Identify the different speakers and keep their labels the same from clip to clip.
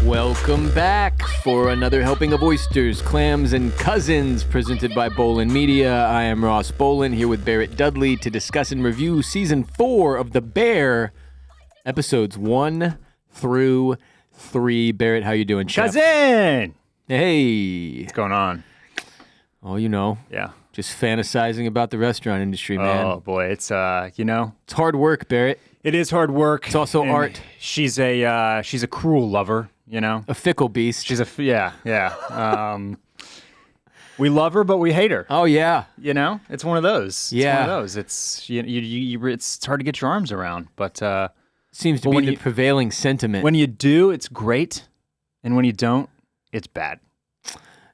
Speaker 1: Welcome back for another helping of oysters, clams, and cousins presented by Bolin Media. I am Ross Bolin here with Barrett Dudley to discuss and review Season 4 of The Bear, Episodes 1 through 3. Barrett, how you doing, Chef?
Speaker 2: Cousin!
Speaker 1: Hey.
Speaker 2: What's going on?
Speaker 1: Oh, you know.
Speaker 2: Yeah.
Speaker 1: Just fantasizing about the restaurant industry, man.
Speaker 2: Oh, boy. It's, It's
Speaker 1: hard work, Barrett.
Speaker 2: It is hard work.
Speaker 1: It's also art.
Speaker 2: She's a cruel lover, you know?
Speaker 1: A fickle beast.
Speaker 2: She's yeah. We love her, but we hate her.
Speaker 1: Oh, yeah.
Speaker 2: You know? It's one of those.
Speaker 1: Yeah.
Speaker 2: It's one of those. It's, it's hard to get your arms around, but...
Speaker 1: Seems to be the prevailing sentiment.
Speaker 2: When you do, it's great, and when you don't, it's bad.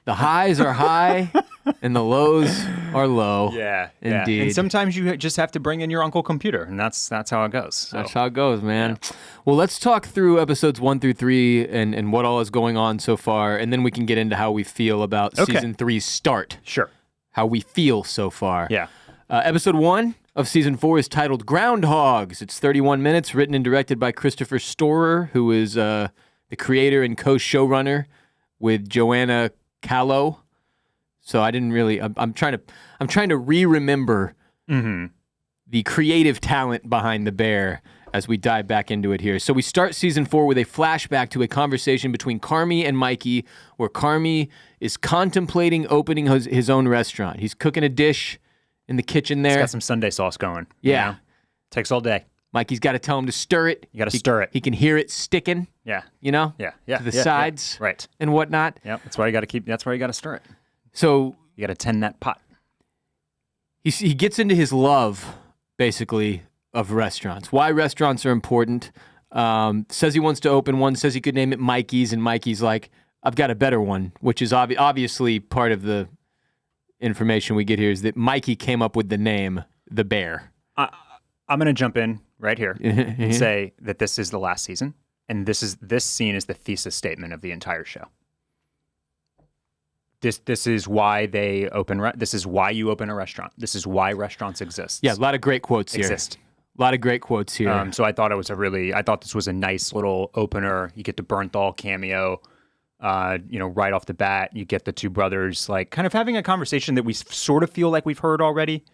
Speaker 1: The highs are high, and the lows are low.
Speaker 2: Yeah,
Speaker 1: indeed.
Speaker 2: And sometimes you just have to bring in your uncle computer, and that's how it goes. So.
Speaker 1: That's how it goes, man. Yeah. Well, let's talk through episodes 1 through 3 and what all is going on so far, and then we can get into how we feel about Season 3's start.
Speaker 2: Sure.
Speaker 1: How we feel so far.
Speaker 2: Yeah.
Speaker 1: Episode 1 of Season 4 is titled Groundhogs. It's 31 minutes, written and directed by Christopher Storer, who is the creator and co-showrunner with Joanna Callow. So I didn't really. I'm trying to remember the creative talent behind The Bear as we dive back into it here. So we start Season 4 with a flashback to a conversation between Carmy and Mikey, where Carmy is contemplating opening his own restaurant. He's cooking a dish in the kitchen there.
Speaker 2: He's got some Sunday sauce going.
Speaker 1: Yeah.
Speaker 2: You know? Takes all day.
Speaker 1: Mikey's got to tell him to stir it.
Speaker 2: You got to stir it.
Speaker 1: He can hear it sticking.
Speaker 2: Yeah.
Speaker 1: You know?
Speaker 2: Yeah.
Speaker 1: To the sides.
Speaker 2: Yeah. Right.
Speaker 1: And whatnot.
Speaker 2: Yep. That's why you got to stir it.
Speaker 1: So
Speaker 2: you got to tend that pot.
Speaker 1: He gets into his love, basically, of restaurants. Why restaurants are important. Says he wants to open one. Says he could name it Mikey's, and Mikey's like, I've got a better one, which is obviously part of the information we get here is that Mikey came up with the name The Bear.
Speaker 2: I'm going to jump in right here and say that this is the last season, and this scene is the thesis statement of the entire show. This is why they open. This is why you open a restaurant. This is why restaurants exist.
Speaker 1: Yeah, a lot of great quotes here. A lot of great quotes here.
Speaker 2: So I thought this was a nice little opener. You get the Bernthal cameo. Right off the bat, you get the two brothers like kind of having a conversation that we sort of feel like we've heard already,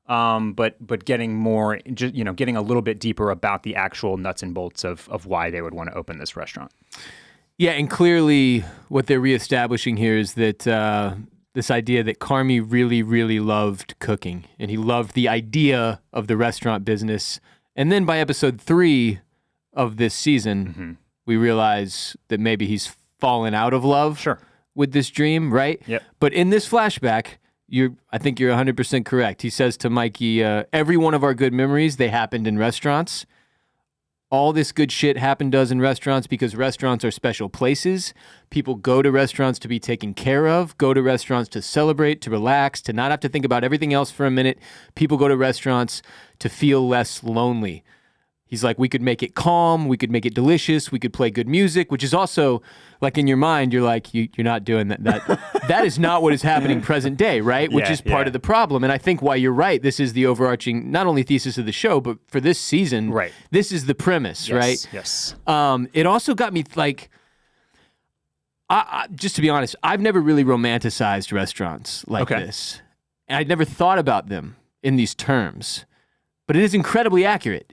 Speaker 2: but getting more, getting a little bit deeper about the actual nuts and bolts of why they would want to open this restaurant.
Speaker 1: Yeah, and clearly what they're reestablishing here is that this idea that Carmy really, really loved cooking, and he loved the idea of the restaurant business. And then by episode 3 of this season, we realize that maybe he's fallen out of love with this dream, right?
Speaker 2: Yep.
Speaker 1: But in this flashback, I think you're 100% correct. He says to Mikey, every one of our good memories, they happened in restaurants. All this good shit does in restaurants because restaurants are special places. People go to restaurants to be taken care of, go to restaurants to celebrate, to relax, to not have to think about everything else for a minute. People go to restaurants to feel less lonely. He's like, we could make it calm, we could make it delicious, we could play good music, which is also, like in your mind, you're like, you're not doing that. That is not what is happening present day, right? Which is part of the problem. And I think why you're right, this is the overarching, not only thesis of the show, but for this season, this is the premise, right?
Speaker 2: Yes.
Speaker 1: It also got me like, just to be honest, I've never really romanticized restaurants like this. And I'd never thought about them in these terms. But it is incredibly accurate.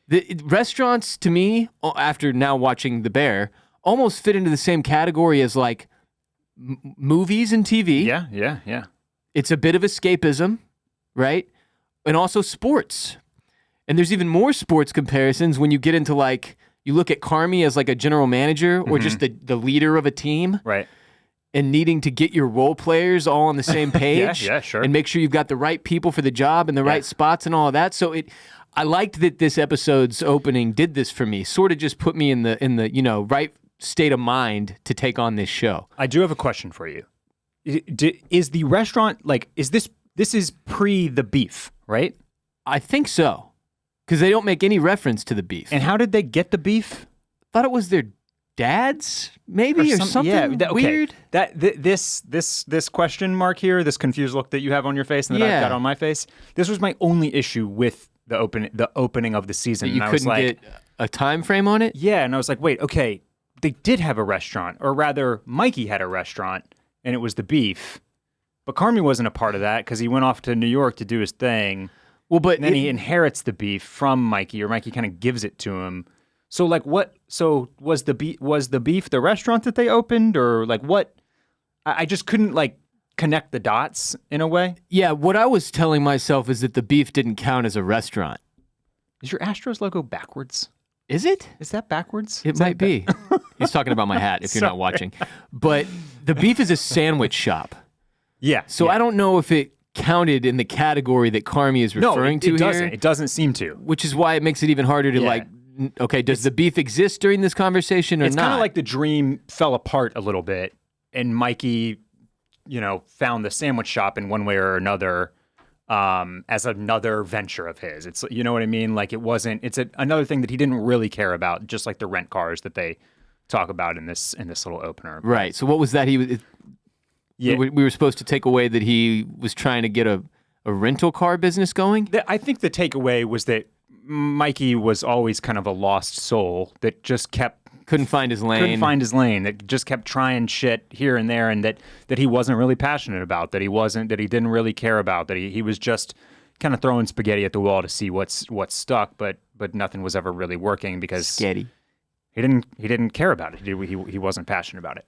Speaker 1: The restaurants, to me, after now watching The Bear, almost fit into the same category as like movies and TV.
Speaker 2: Yeah.
Speaker 1: It's a bit of escapism, right? And also sports. And there's even more sports comparisons when you get into like, you look at Carmy as like a general manager or just the leader of a team.
Speaker 2: Right.
Speaker 1: And needing to get your role players all on the same page.
Speaker 2: Yeah, sure.
Speaker 1: And make sure you've got the right people for the job and the right spots and all of that. So I liked that this episode's opening did this for me. Sort of just put me in the right state of mind to take on this show.
Speaker 2: I do have a question for you. Is the restaurant like this is pre the beef, right?
Speaker 1: I think so. Because they don't make any reference to the beef.
Speaker 2: And how did they get the beef?
Speaker 1: Thought it was their dad's, maybe, or something weird.
Speaker 2: This question mark here, this confused look that you have on your face and that I've got on my face. This was my only issue with the opening of the season.
Speaker 1: You couldn't get a time frame on it?
Speaker 2: Yeah, and I was like, wait, okay, they did have a restaurant, or rather, Mikey had a restaurant, and it was the beef. But Carmy wasn't a part of that because he went off to New York to do his thing.
Speaker 1: Well, but
Speaker 2: and then he inherits the beef from Mikey, or Mikey kind of gives it to him. So like what? So was the beef the restaurant that they opened, or like what? I just couldn't like connect the dots in a way.
Speaker 1: Yeah, what I was telling myself is that the beef didn't count as a restaurant.
Speaker 2: Is your Astros logo backwards?
Speaker 1: Is it?
Speaker 2: Is that backwards?
Speaker 1: It might be. He's talking about my hat if you're not watching. But the beef is a sandwich shop.
Speaker 2: Yeah.
Speaker 1: So I don't know if it counted in the category that Carmy is referring to
Speaker 2: it doesn't.
Speaker 1: here.
Speaker 2: It doesn't seem to.
Speaker 1: Which is why it makes it even harder to okay, does the beef exist during this conversation or not?
Speaker 2: It's kind of like the dream fell apart a little bit, and Mikey, found the sandwich shop in one way or another as another venture of his. It's, you know what I mean? Like it's another thing that he didn't really care about, just like the rent cars that they talk about in this little opener.
Speaker 1: Right. So what was that? We were supposed to take away that he was trying to get a rental car business going?
Speaker 2: I think the takeaway was that Mikey was always kind of a lost soul that just
Speaker 1: couldn't find his lane.
Speaker 2: That just kept trying shit here and there, and that he wasn't really passionate about, that he didn't really care about, that he was just kind of throwing spaghetti at the wall to see what's stuck, but nothing was ever really working because
Speaker 1: he
Speaker 2: didn't care about it. He wasn't passionate about it.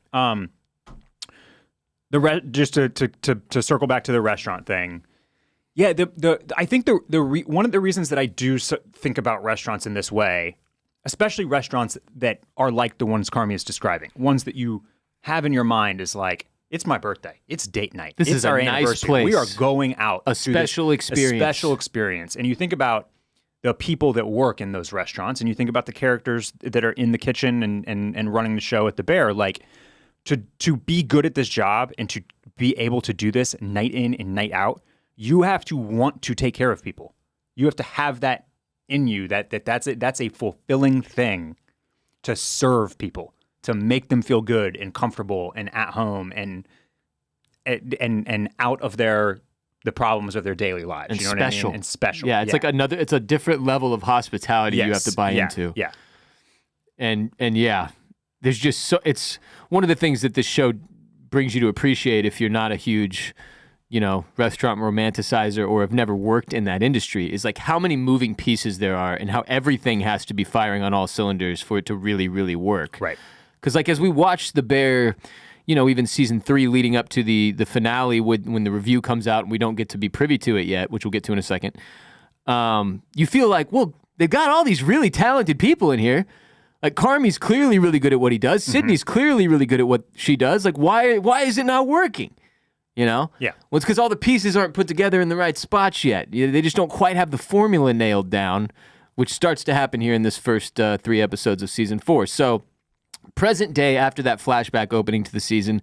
Speaker 2: Just to circle back to the restaurant thing. Yeah, I think one of the reasons that I do think about restaurants in this way, especially restaurants that are like the ones Carmy is describing, ones that you have in your mind is like, it's my birthday, it's date night,
Speaker 1: this is
Speaker 2: our
Speaker 1: a nice
Speaker 2: anniversary,
Speaker 1: place.
Speaker 2: we are going out,
Speaker 1: a special
Speaker 2: experience, and you think about the people that work in those restaurants, and you think about the characters that are in the kitchen and running the show at the Bear, like to be good at this job and to be able to do this night in and night out. You have to want to take care of people. You have to have that in you. That's a fulfilling thing to serve people, to make them feel good and comfortable and at home and out of the problems of their daily lives.
Speaker 1: And
Speaker 2: you know
Speaker 1: special.
Speaker 2: What I mean? And special.
Speaker 1: Yeah, it's a different level of hospitality you have to buy into.
Speaker 2: Yeah.
Speaker 1: And yeah, there's just it's one of the things that this show brings you to appreciate if you're not a huge restaurant romanticizer or have never worked in that industry, is like how many moving pieces there are and how everything has to be firing on all cylinders for it to really, really work.
Speaker 2: Right.
Speaker 1: Because like as we watch The Bear, even season 3 leading up to the finale when the review comes out and we don't get to be privy to it yet, which we'll get to in a second, you feel like, well, they've got all these really talented people in here. Like Carmy's clearly really good at what he does. Sydney's clearly really good at what she does. Like why is it not working? Yeah. Well, it's because all the pieces aren't put together in the right spots yet. They just don't quite have the formula nailed down, which starts to happen here in this first 3 episodes of season 4. So, present day after that flashback opening to the season,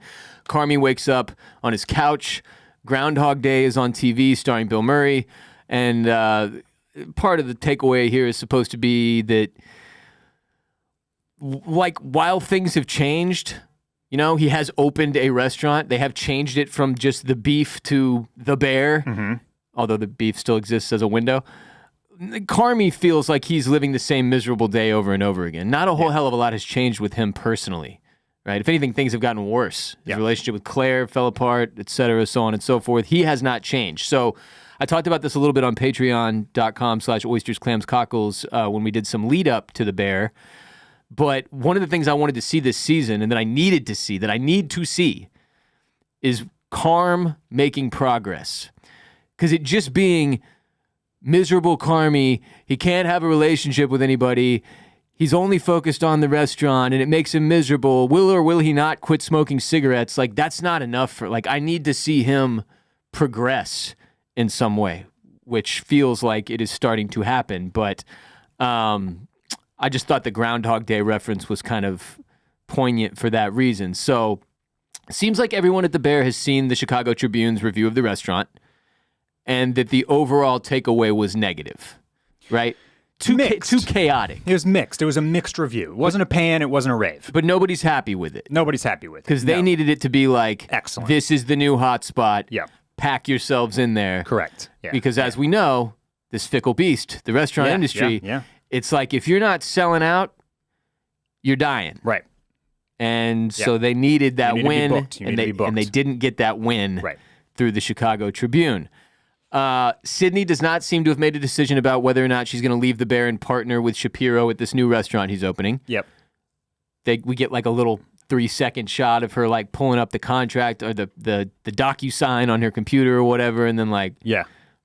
Speaker 1: Carmy wakes up on his couch. Groundhog Day is on TV, starring Bill Murray, and part of the takeaway here is supposed to be that, like, while things have changed. He has opened a restaurant. They have changed it from just the beef to the Bear, although the beef still exists as a window. Carmy feels like he's living the same miserable day over and over again. Not a whole hell of a lot has changed with him personally, right? If anything, things have gotten worse. His relationship with Claire fell apart, et cetera, so on and so forth. He has not changed. So I talked about this a little bit on patreon.com/oystersclamscockles when we did some lead up to the Bear. But one of the things I wanted to see this season and that I need to see is Carm making progress. Because it just being miserable Carmy, he can't have a relationship with anybody, he's only focused on the restaurant and it makes him miserable. Will or will he not quit smoking cigarettes? Like, that's not enough I need to see him progress in some way, which feels like it is starting to happen. But, I just thought the Groundhog Day reference was kind of poignant for that reason. So, seems like everyone at the Bear has seen the Chicago Tribune's review of the restaurant and that the overall takeaway was negative, right? Too chaotic.
Speaker 2: It was mixed. It was a mixed review. It wasn't a pan, it wasn't a rave.
Speaker 1: But nobody's happy with it.
Speaker 2: Nobody's happy with it.
Speaker 1: Because they needed it to be like,
Speaker 2: excellent.
Speaker 1: This is the new hot spot.
Speaker 2: Yeah.
Speaker 1: Pack yourselves in there.
Speaker 2: Correct. Yeah.
Speaker 1: Because as we know, this fickle beast, the restaurant industry, it's like if you're not selling out, you're dying.
Speaker 2: Right.
Speaker 1: And so they needed that win, and they didn't get that win through the Chicago Tribune. Sydney does not seem to have made a decision about whether or not she's going to leave the Bear and partner with Shapiro at this new restaurant he's opening.
Speaker 2: Yep.
Speaker 1: We get like a little 3-second shot of her like pulling up the contract or the DocuSign on her computer or whatever, and then like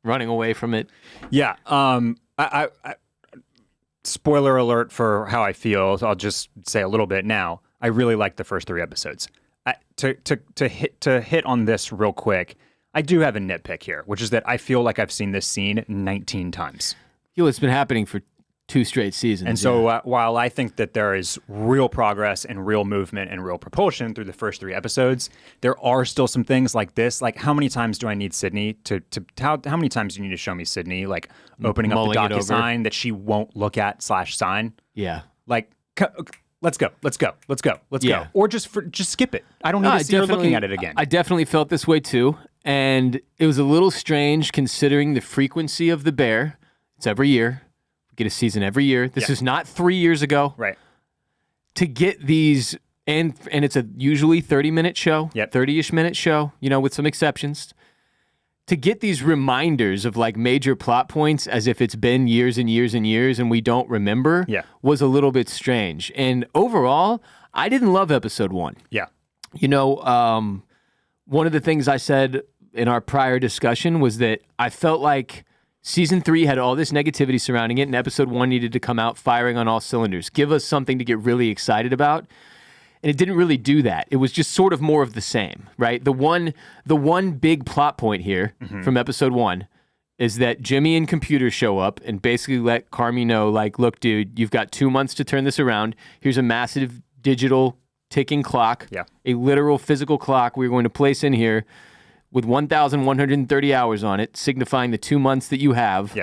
Speaker 1: running away from it.
Speaker 2: Yeah. I spoiler alert for how I feel. So I'll just say a little bit now. I really liked the first 3 episodes. To hit on this real quick, I do have a nitpick here, which is that I feel like I've seen this scene 19 times.
Speaker 1: It's been happening for 2 straight seasons.
Speaker 2: And so while I think that there is real progress and real movement and real propulsion through the first 3 episodes, there are still some things like this. Like, how many times do I need Sydney how many times do you need to show me Sydney, like, opening up the DocuSign that she won't look at /sign?
Speaker 1: Yeah.
Speaker 2: Like, let's go. Or just skip it. I don't need to see her looking at it again.
Speaker 1: I definitely felt this way too. And it was a little strange considering the frequency of the Bear. It's every year. We get a season every year. This is not 3 years ago.
Speaker 2: Right.
Speaker 1: To get these, and it's a usually 30-minute show, 30-ish minute show, with some exceptions. To get these reminders of like major plot points as if it's been years and years and years and we don't remember was a little bit strange. And overall, I didn't love episode 1.
Speaker 2: Yeah.
Speaker 1: One of the things I said in our prior discussion was that I felt like season 3 had all this negativity surrounding it, and episode 1 needed to come out firing on all cylinders. Give us something to get really excited about. And it didn't really do that. It was just sort of more of the same, right? The one big plot point here from episode 1 is that Jimmy and Computer show up and basically let Carmy know, like, look, dude, you've got 2 months to turn this around. Here's a massive digital ticking clock, a literal physical clock we're going to place in here with 1,130 hours on it, signifying the 2 months that you have,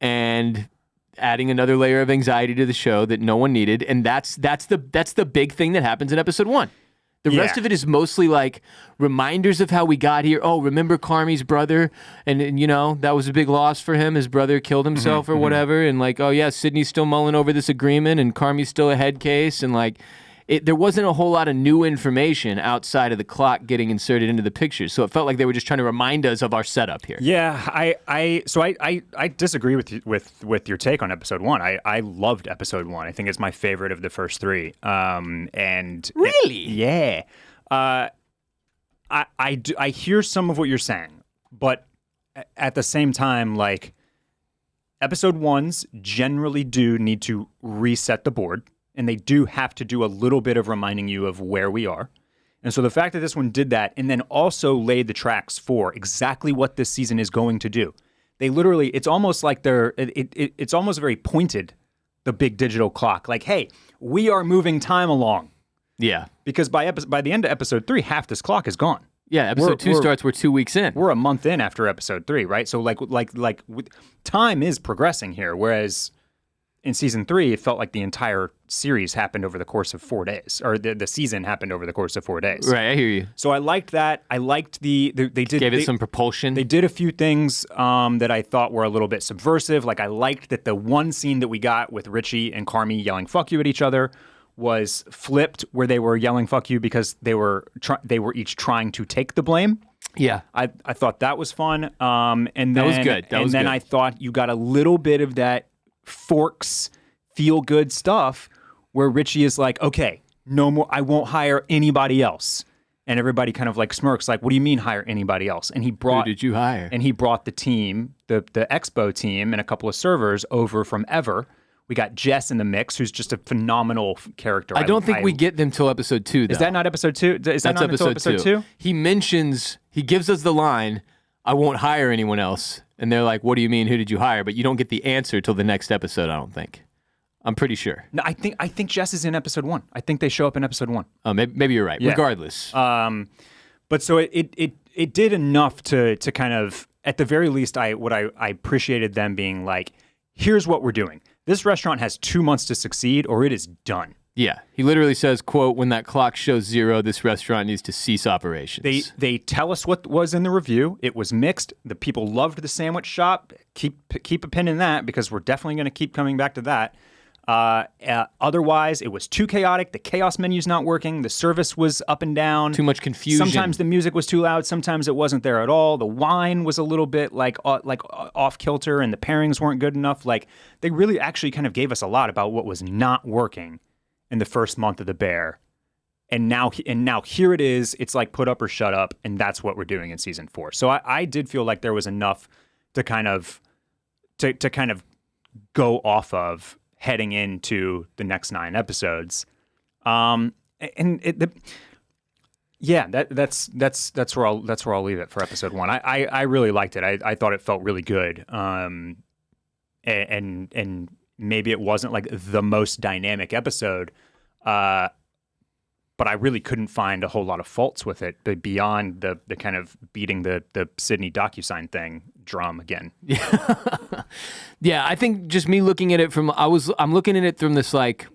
Speaker 1: and adding another layer of anxiety to the show that no one needed. And that's the big thing that happens in episode 1. The rest of it is mostly like reminders of how we got here. Oh, remember Carmy's brother? And that was a big loss for him. His brother killed himself or whatever. And like, oh yeah, Sydney's still mulling over this agreement and Carmy's still a head case. And like, there wasn't a whole lot of new information outside of the clock getting inserted into the picture. So it felt like they were just trying to remind us of our setup here.
Speaker 2: Yeah, I disagree with your take on episode 1. I loved episode 1. I think it's my favorite of the first 3. And
Speaker 1: really,
Speaker 2: I hear some of what you're saying, but at the same time, like, episode 1s generally do need to reset the board. And they do have to do a little bit of reminding you of where we are. And so the fact that this one did that and then also laid the tracks for exactly what this season is going to do. They literally, it's almost like it's almost very pointed, the big digital clock. Like, hey, we are moving time along.
Speaker 1: Yeah.
Speaker 2: Because by the end of episode 3, half this clock is gone.
Speaker 1: Yeah, episode 2 starts, we're 2 weeks in.
Speaker 2: We're a month in after episode 3, right? So like time is progressing here, whereas in season 3, it felt like the entire series happened over the course of 4 days, or the season happened over the course of 4 days.
Speaker 1: Right, I hear you.
Speaker 2: So I liked that. I liked they gave
Speaker 1: it some propulsion.
Speaker 2: They did a few things that I thought were a little bit subversive. Like, I liked that the one scene that we got with Richie and Carmy yelling "fuck you" at each other was flipped, where they were yelling "fuck you" because they were each trying to take the blame.
Speaker 1: Yeah,
Speaker 2: I thought that was fun. And then,
Speaker 1: that was good. Then
Speaker 2: I thought you got a little bit of that Forks feel good stuff where Richie is like, okay, no more, I won't hire anybody else. And everybody kind of like smirks, like, what do you mean hire anybody else? And who
Speaker 1: did you hire?
Speaker 2: And he brought the team, the Expo team, and a couple of servers over from Ever. We got Jess in the mix, who's just a phenomenal character.
Speaker 1: I don't think we get them till episode 2, though.
Speaker 2: Is that not episode 2? That's not until episode 2?
Speaker 1: He gives us the line, I won't hire anyone else. And they're like, what do you mean? Who did you hire? But you don't get the answer till the next episode, I don't think. I'm pretty sure.
Speaker 2: No, I think Jess is in episode 1. I think they show up in episode 1.
Speaker 1: Oh, maybe you're right. Yeah. Regardless.
Speaker 2: But so it did enough to kind of, at the very least, I appreciated them being like, here's what we're doing. This restaurant has 2 months to succeed or it is done.
Speaker 1: Yeah. He literally says, quote, when that clock shows 0, this restaurant needs to cease operations.
Speaker 2: They tell us what was in the review. It was mixed. The people loved the sandwich shop. Keep a pin in that because we're definitely going to keep coming back to that. Otherwise, it was too chaotic. The chaos menu's not working. The service was up and down.
Speaker 1: Too much confusion.
Speaker 2: Sometimes the music was too loud. Sometimes it wasn't there at all. The wine was a little bit like off kilter, and the pairings weren't good enough. Like, they really actually kind of gave us a lot about what was not working in the first month of The Bear. And now here it is. It's like put up or shut up, and that's what we're doing in season 4. So I did feel like there was enough to kind of go off of heading into the next 9 episodes. That's where I'll leave it for episode 1. I really liked it. I thought it felt really good. And maybe it wasn't like the most dynamic episode, but I really couldn't find a whole lot of faults with it, but beyond the kind of beating the Sydney DocuSign thing drum again.
Speaker 1: Yeah, I think just me looking at it I'm looking at it from this like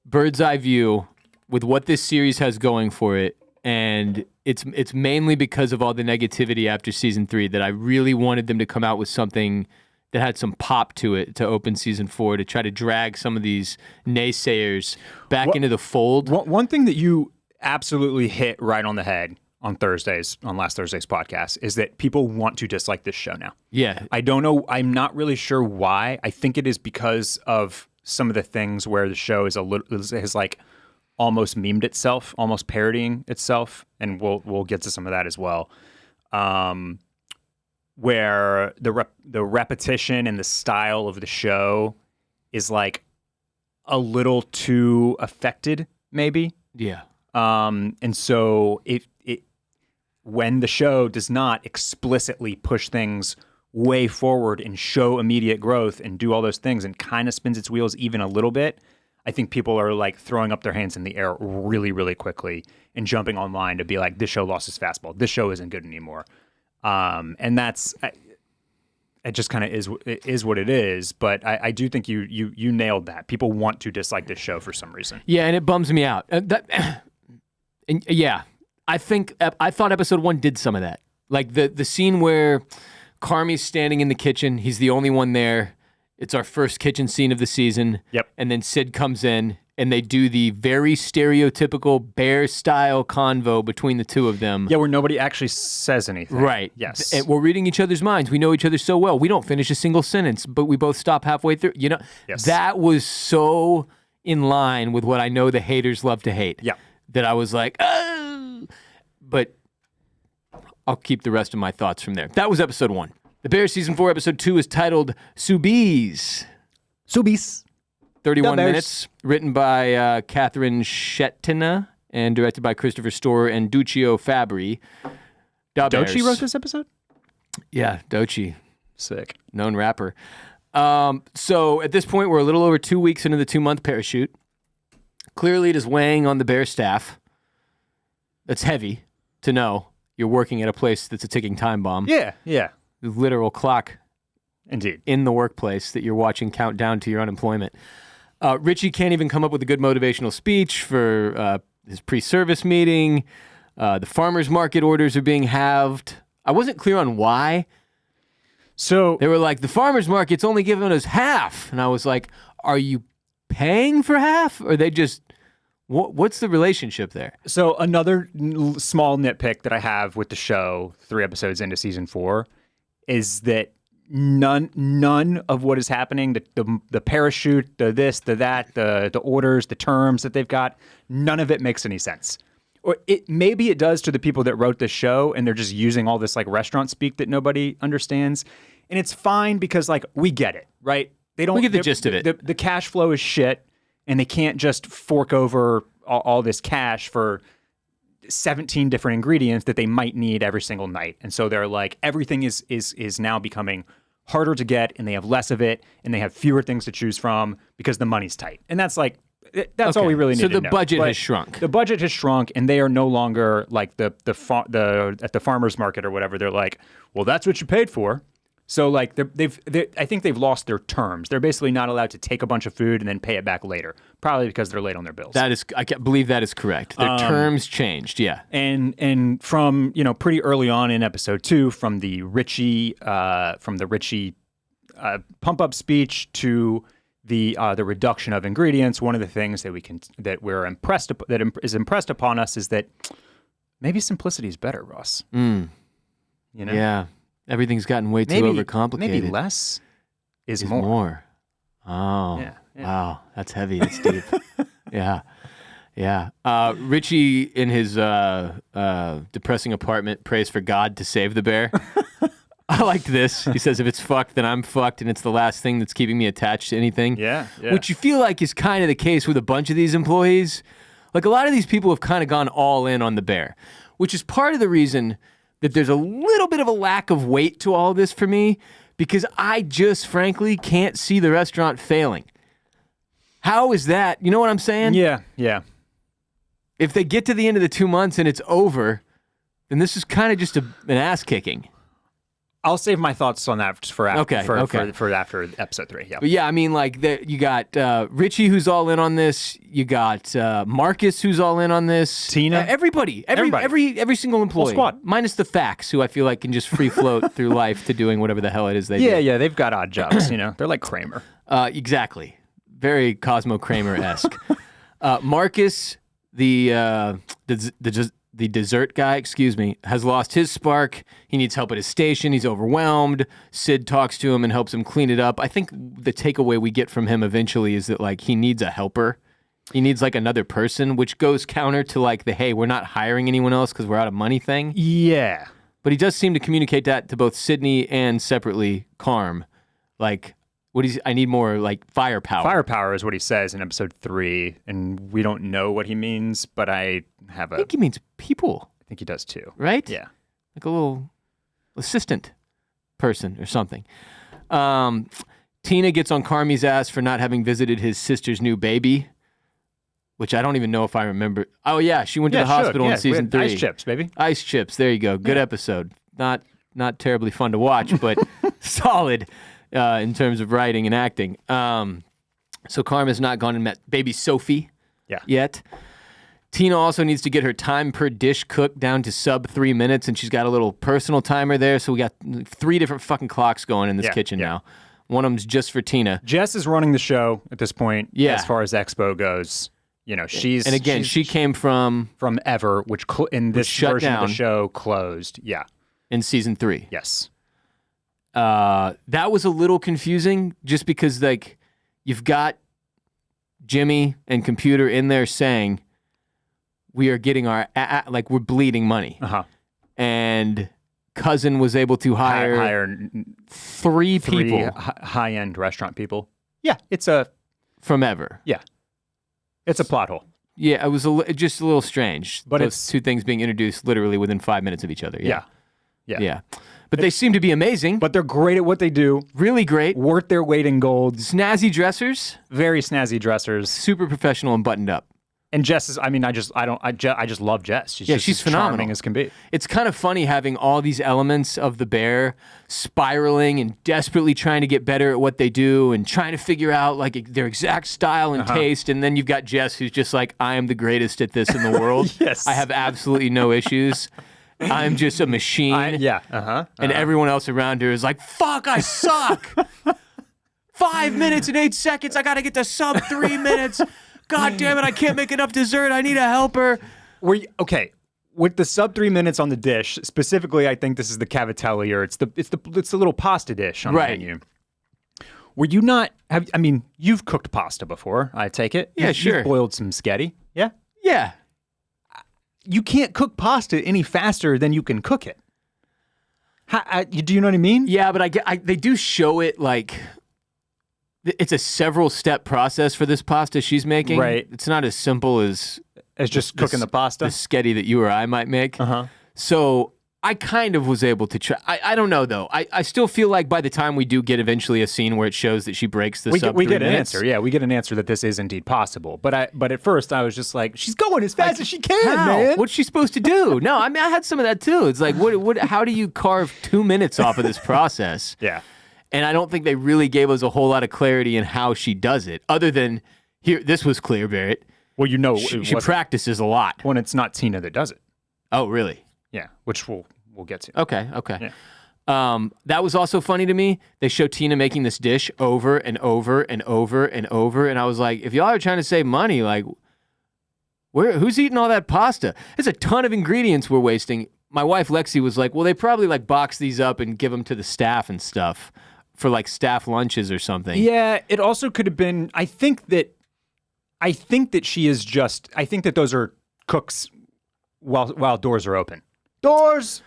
Speaker 1: bird's eye view with what this series has going for it, and it's mainly because of all the negativity after season 3 that I really wanted them to come out with something that had some pop to it to open season 4, to try to drag some of these naysayers back into the fold.
Speaker 2: One thing that you absolutely hit right on the head on last Thursday's podcast, is that people want to dislike this show now.
Speaker 1: Yeah.
Speaker 2: I don't know. I'm not really sure why. I think it is because of some of the things where the show has like almost memed itself, almost parodying itself. And we'll get to some of that as well. Where the repetition and the style of the show is like a little too affected, maybe.
Speaker 1: Yeah.
Speaker 2: And so when the show does not explicitly push things way forward and show immediate growth and do all those things and kind of spins its wheels even a little bit, I think people are like throwing up their hands in the air really, really quickly and jumping online to be like, this show lost its fastball. This show isn't good anymore. And that's, it just kind of is what it is. But I do think you nailed that. People want to dislike this show for some reason.
Speaker 1: Yeah, and it bums me out. I thought episode 1 did some of that. Like the scene where Carmy's standing in the kitchen. He's the only one there. It's our first kitchen scene of the season.
Speaker 2: Yep.
Speaker 1: And then Sid comes in, and they do the very stereotypical bear-style convo between the two of them.
Speaker 2: Yeah, where nobody actually says anything.
Speaker 1: Right.
Speaker 2: Yes.
Speaker 1: And we're reading each other's minds. We know each other so well. We don't finish a single sentence, but we both stop halfway through. You know,
Speaker 2: Yes.
Speaker 1: That was so in line with what I know the haters love to hate.
Speaker 2: Yeah.
Speaker 1: That I was like, oh. But I'll keep the rest of my thoughts from there. That was episode 1. The Bears season 4 episode 2 is titled Soubise. 31 minutes, written by Catherine Shettina and directed by Christopher Storer and Duccio Fabri.
Speaker 2: Dochi wrote this episode?
Speaker 1: Yeah, Dochi.
Speaker 2: Sick.
Speaker 1: Known rapper. So at this point, we're a little over 2 weeks into the 2-month parachute. Clearly, it is weighing on the Bear staff. That's heavy to know you're working at a place that's a ticking time bomb.
Speaker 2: Yeah.
Speaker 1: The literal clock
Speaker 2: Indeed.
Speaker 1: in the workplace that you're watching count down to your unemployment. Richie can't even come up with a good motivational speech for his pre-service meeting. The farmer's market orders are being halved. I wasn't clear on why.
Speaker 2: So
Speaker 1: They were like, the farmer's market's only giving us half. And I was like, are you paying for half? Or they just, what's the relationship there?
Speaker 2: So another small nitpick that I have with the show, 3 episodes into season 4, is that none of what is happening, the parachute, the this, the that, the orders, the terms that they've got, none of it makes any sense. Or maybe it does to the people that wrote this show, and they're just using all this like restaurant speak that nobody understands. And it's fine because like we get it, right? We
Speaker 1: get the gist of it.
Speaker 2: The cash flow is shit, and they can't just fork over all this cash for 17 different ingredients that they might need every single night. And so they're like, everything is now becoming harder to get, and they have less of it, and they have fewer things to choose from because the money's tight. And that's like, that's all we really need to know.
Speaker 1: So the budget has shrunk.
Speaker 2: The budget has shrunk, and they are no longer like the at the farmer's market or whatever. They're like, well, that's what you paid for. So like I think they've lost their terms. They're basically not allowed to take a bunch of food and then pay it back later, probably because they're late on their bills.
Speaker 1: I believe that is correct. Their terms changed, yeah.
Speaker 2: And from pretty early on in episode 2, from the Richie pump up speech to the reduction of ingredients. One of the things that is impressed upon us is that maybe simplicity is better, Ross. You know?
Speaker 1: Yeah. Everything's gotten way too overcomplicated.
Speaker 2: Maybe less is more.
Speaker 1: Oh.
Speaker 2: Yeah.
Speaker 1: Wow. That's heavy. That's deep. Yeah. Yeah. Richie, in his depressing apartment, prays for God to save the bear. I liked this. He says, if it's fucked, then I'm fucked, and it's the last thing that's keeping me attached to anything.
Speaker 2: Yeah.
Speaker 1: Which you feel like is kind of the case with a bunch of these employees. Like, a lot of these people have kind of gone all in on the bear, which is part of the reason that there's a little bit of a lack of weight to all this for me, because I just, frankly, can't see the restaurant failing. How is that? You know what I'm saying?
Speaker 2: Yeah.
Speaker 1: If they get to the end of the 2 months and it's over, then this is kind of just an ass kicking.
Speaker 2: I'll save my thoughts on that for after,
Speaker 1: Okay.
Speaker 2: for after episode 3. Yeah.
Speaker 1: But yeah, I mean, like, you got Richie, who's all in on this. You got Marcus, who's all in on this.
Speaker 2: Tina.
Speaker 1: Everybody. Every single employee.
Speaker 2: Whole squad.
Speaker 1: Minus the facts, who I feel like can just free float through life to doing whatever the hell it is they do.
Speaker 2: Yeah, they've got odd jobs, you know. They're like Kramer.
Speaker 1: Exactly. Very Cosmo Kramer-esque. Marcus, the dessert guy, has lost his spark. He needs help at his station. He's overwhelmed. Sid talks to him and helps him clean it up. I think the takeaway we get from him eventually is that, like, he needs a helper. He needs, like, another person, which goes counter to, like, the, hey, we're not hiring anyone else because we're out of money thing.
Speaker 2: Yeah.
Speaker 1: But he does seem to communicate that to both Sydney and separately Carm. Like, I need more, like, firepower.
Speaker 2: Firepower is what he says in episode 3, and we don't know what he means, but I
Speaker 1: think he means people.
Speaker 2: I think he does too.
Speaker 1: Right?
Speaker 2: Yeah.
Speaker 1: Like a little assistant person or something. Tina gets on Carmy's ass for not having visited his sister's new baby, which I don't even know if I remember. Oh, yeah, she went to the hospital in season 3.
Speaker 2: Ice chips, baby.
Speaker 1: Ice chips, there you go. Good episode. Not terribly fun to watch, but solid in terms of writing and acting. So Carmen's not gone and met baby Sophie yet. Tina also needs to get her time per dish cooked down to sub 3 minutes, and she's got a little personal timer there, so we got 3 different fucking clocks going in this kitchen now. One of them's just for Tina.
Speaker 2: Jess is running the show at this point as far as Expo goes. You know, she
Speaker 1: came from
Speaker 2: Ever, which in this version of the show closed. Yeah.
Speaker 1: In season 3.
Speaker 2: Yes.
Speaker 1: That was a little confusing just because, like, you've got Jimmy and Computer in there saying we are getting our we're bleeding money. And Cousin was able to hire 3 people,
Speaker 2: high-end restaurant people.
Speaker 1: Yeah, from Ever.
Speaker 2: Yeah. It's a plot hole.
Speaker 1: Yeah, it was just a little strange.
Speaker 2: But
Speaker 1: those 2 things being introduced literally within 5 minutes of each other.
Speaker 2: Yeah.
Speaker 1: But they seem to be amazing.
Speaker 2: But they're great at what they do.
Speaker 1: Really great.
Speaker 2: Worth their weight in gold.
Speaker 1: Snazzy dressers.
Speaker 2: Very snazzy dressers.
Speaker 1: Super professional and buttoned up.
Speaker 2: And Jess is, I just love Jess.
Speaker 1: She's phenomenal.
Speaker 2: Charming as can be.
Speaker 1: It's kind of funny having all these elements of the bear spiraling and desperately trying to get better at what they do and trying to figure out, like, their exact style and taste. And then you've got Jess, who's just like, I am the greatest at this in the world.
Speaker 2: Yes.
Speaker 1: I have absolutely no issues. I'm just a machine. And everyone else around her is like, fuck, I suck. 5 minutes and 8 seconds. I got to get to sub 3 minutes. God damn it, I can't make enough dessert. I need a helper.
Speaker 2: Okay, with the sub 3 minutes on the dish, specifically, I think this is the cavatelli, or it's the little pasta dish on the menu. Were you not? You've cooked pasta before, I take it.
Speaker 1: Yeah, sure.
Speaker 2: You've boiled some spaghetti. Yeah.
Speaker 1: Yeah.
Speaker 2: You can't cook pasta any faster than you can cook it. Do you know what I mean?
Speaker 1: Yeah, but they do show it like. It's a several step process for this pasta she's making.
Speaker 2: Right.
Speaker 1: It's not as simple as
Speaker 2: just cooking the pasta.
Speaker 1: The sketty that you or I might make. So I kind of was able to try. I don't know though. I still feel like by the time we do get eventually a scene where it shows that she breaks the sub 3 minutes.
Speaker 2: We get an answer. Yeah, we get an answer that this is indeed possible. But at first I was just like, she's going as fast as she can, man.
Speaker 1: What's she supposed to do? No, I had some of that too. It's like, how do you carve 2 minutes off of this process?
Speaker 2: Yeah.
Speaker 1: And I don't think they really gave us a whole lot of clarity in how she does it, other than here. This was clear, Barrett.
Speaker 2: Well,
Speaker 1: she practices a lot.
Speaker 2: When it's not Tina that does it.
Speaker 1: Oh, really?
Speaker 2: Yeah, which we'll get to.
Speaker 1: Okay.
Speaker 2: Yeah.
Speaker 1: That was also funny to me. They show Tina making this dish over and over and over and over, and I was like, if y'all are trying to save money, like, who's eating all that pasta? There's a ton of ingredients we're wasting. My wife Lexi was like, well, they probably like box these up and give them to the staff and stuff for like staff lunches or something.
Speaker 2: Yeah, it also could have been. I think that she is just. I think that those are cooks while doors are open. Doors.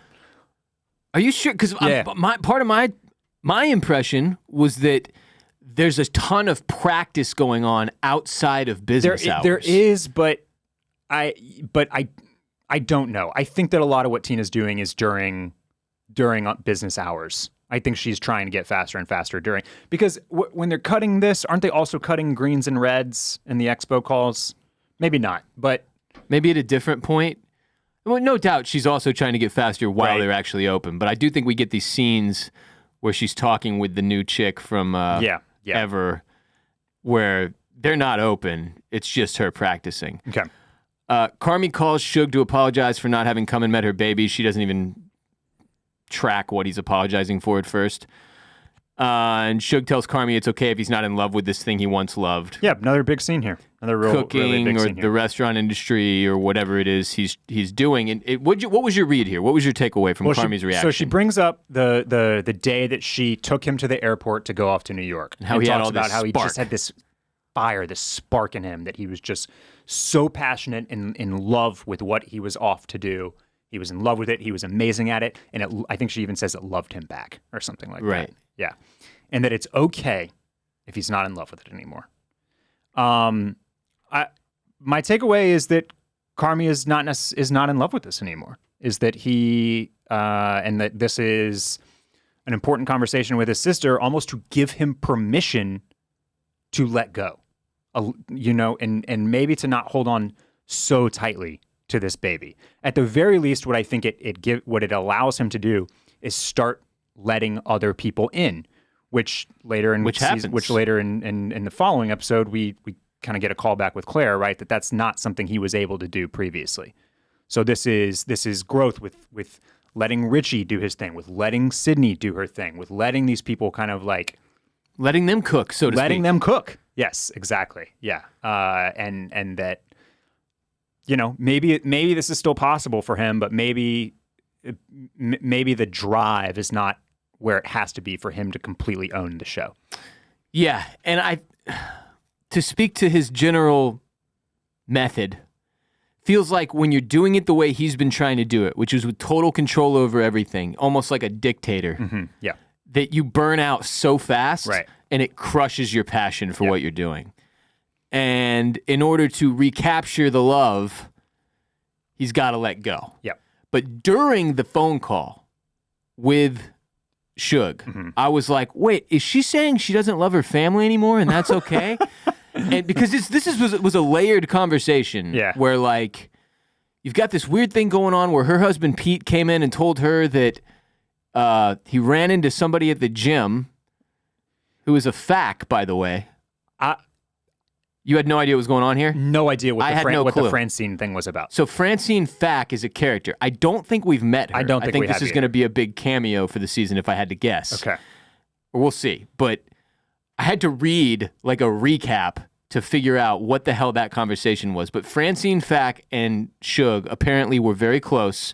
Speaker 1: Are you sure? Because
Speaker 2: Yeah.
Speaker 1: part of my impression was that there's a ton of practice going on outside of business hours.
Speaker 2: There is, but I don't know. I think that a lot of what Tina's doing is during business hours. I think she's trying to get faster and faster because when they're cutting this, aren't they also cutting greens and reds in the expo calls? Maybe not, but
Speaker 1: maybe at a different point. Well, no doubt she's also trying to get faster while they're actually open. But I do think we get these scenes where she's talking with the new chick from Ever, where they're not open. It's just her practicing.
Speaker 2: Okay.
Speaker 1: Carmy calls Suge to apologize for not having come and met her baby. She doesn't even track what he's apologizing for at first. And Suge tells Carmy it's okay if he's not in love with this thing he once loved.
Speaker 2: Yeah, another big scene here. Another really big
Speaker 1: or
Speaker 2: scene here.
Speaker 1: the restaurant industry or whatever it is he's doing. And what was your read here? What was your takeaway from Carmy's reaction?
Speaker 2: So she brings up the day that she took him to the airport to go off to New York.
Speaker 1: And how he had
Speaker 2: talks
Speaker 1: all
Speaker 2: about
Speaker 1: this
Speaker 2: how he
Speaker 1: spark.
Speaker 2: just had this fire, this spark in him, that he was just so passionate and in love with what he was off to do. He was in love with it. He was amazing at it. And I think she even says it loved him back or something like that.
Speaker 1: Right.
Speaker 2: Yeah. And that it's okay if he's not in love with it anymore. My takeaway is that Carmy is not in love with this anymore. Is that he and that this is an important conversation with his sister, almost to give him permission to let go, and maybe to not hold on so tightly to this baby. At the very least, what I think what it allows him to do is start letting other people in, which later in the following episode we kind of get a call back with Claire, right? That's not something he was able to do previously. So this is growth with letting Richie do his thing, with letting Sydney do her thing, with letting these people kind of like
Speaker 1: letting them cook, so to speak.
Speaker 2: Letting them cook. Yes, exactly. Yeah. And that, maybe this is still possible for him, but maybe the drive is not where it has to be for him to completely own the show.
Speaker 1: Yeah, and to speak to his general method, feels like when you're doing it the way he's been trying to do it, which is with total control over everything, almost like a dictator.
Speaker 2: Mm-hmm. Yeah.
Speaker 1: That you burn out so fast,
Speaker 2: right,
Speaker 1: and it crushes your passion for what you're doing. And in order to recapture the love, he's got to let go.
Speaker 2: Yep.
Speaker 1: But during the phone call with Suge, I was like, wait, is she saying she doesn't love her family anymore and that's okay? And because this was a layered conversation where like you've got this weird thing going on where her husband Pete came in and told her that he ran into somebody at the gym who was a fack, by the way. You had no idea what was going on here?
Speaker 2: No idea what
Speaker 1: clue.
Speaker 2: The Francine thing was about.
Speaker 1: So Francine Fack is a character. I don't think we've met her.
Speaker 2: I think
Speaker 1: this is going to be a big cameo for the season if I had to guess.
Speaker 2: Okay.
Speaker 1: Or we'll see. But I had to read like a recap to figure out what the hell that conversation was. But Francine Fack and Suge apparently were very close.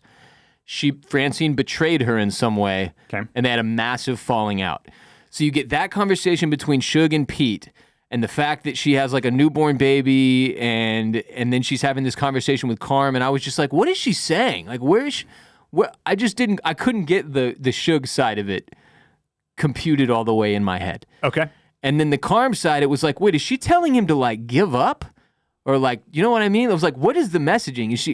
Speaker 1: Francine betrayed her in some way, and they had a massive falling out. So you get that conversation between Suge and Pete, and the fact that she has like a newborn baby, and then she's having this conversation with Carm, and I was just like, what is she saying? Like, I couldn't get the Suge side of it computed all the way in my head. Okay. And then the Carm side, it was like, wait, is she telling him to like give up? Or like, you know what I mean? I was like, what is the messaging? Is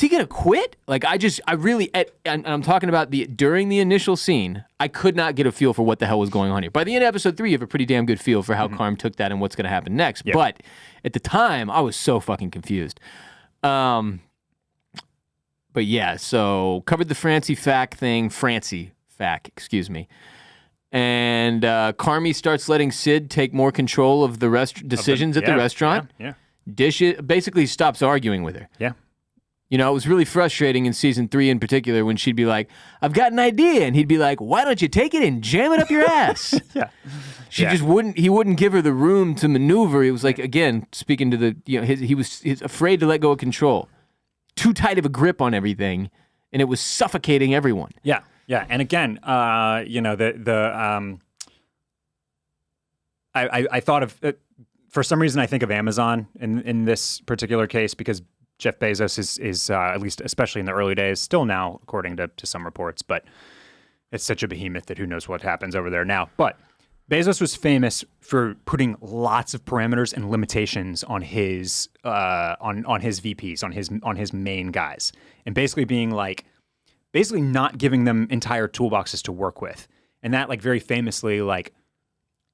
Speaker 1: he going to quit? Like, and I'm talking about during the initial scene, I could not get a feel for what the hell was going on here. By the end of episode 3, you have a pretty damn good feel for how Carm took that and what's going to happen next. Yep. But at the time, I was so fucking confused. But yeah, so covered the Francie Fack thing. Excuse me. And Carmy starts letting Sid take more control of the decisions at the restaurant.
Speaker 2: Yeah.
Speaker 1: Basically stops arguing with her.
Speaker 2: Yeah.
Speaker 1: You know, it was really frustrating in season 3 in particular when she'd be like, I've got an idea. And he'd be like, why don't you take it and jam it up your ass?
Speaker 2: Yeah.
Speaker 1: He wouldn't give her the room to maneuver. He was like, again, speaking to the, he's afraid to let go of control. Too tight of a grip on everything. And it was suffocating everyone.
Speaker 2: Yeah. Yeah. And again, I thought of, for some reason, I think of Amazon in this particular case because Jeff Bezos is at least, especially in the early days, still now, according to some reports, but it's such a behemoth that who knows what happens over there now. But Bezos was famous for putting lots of parameters and limitations on his on his VPs, on his main guys, and basically not giving them entire toolboxes to work with, and that like very famously like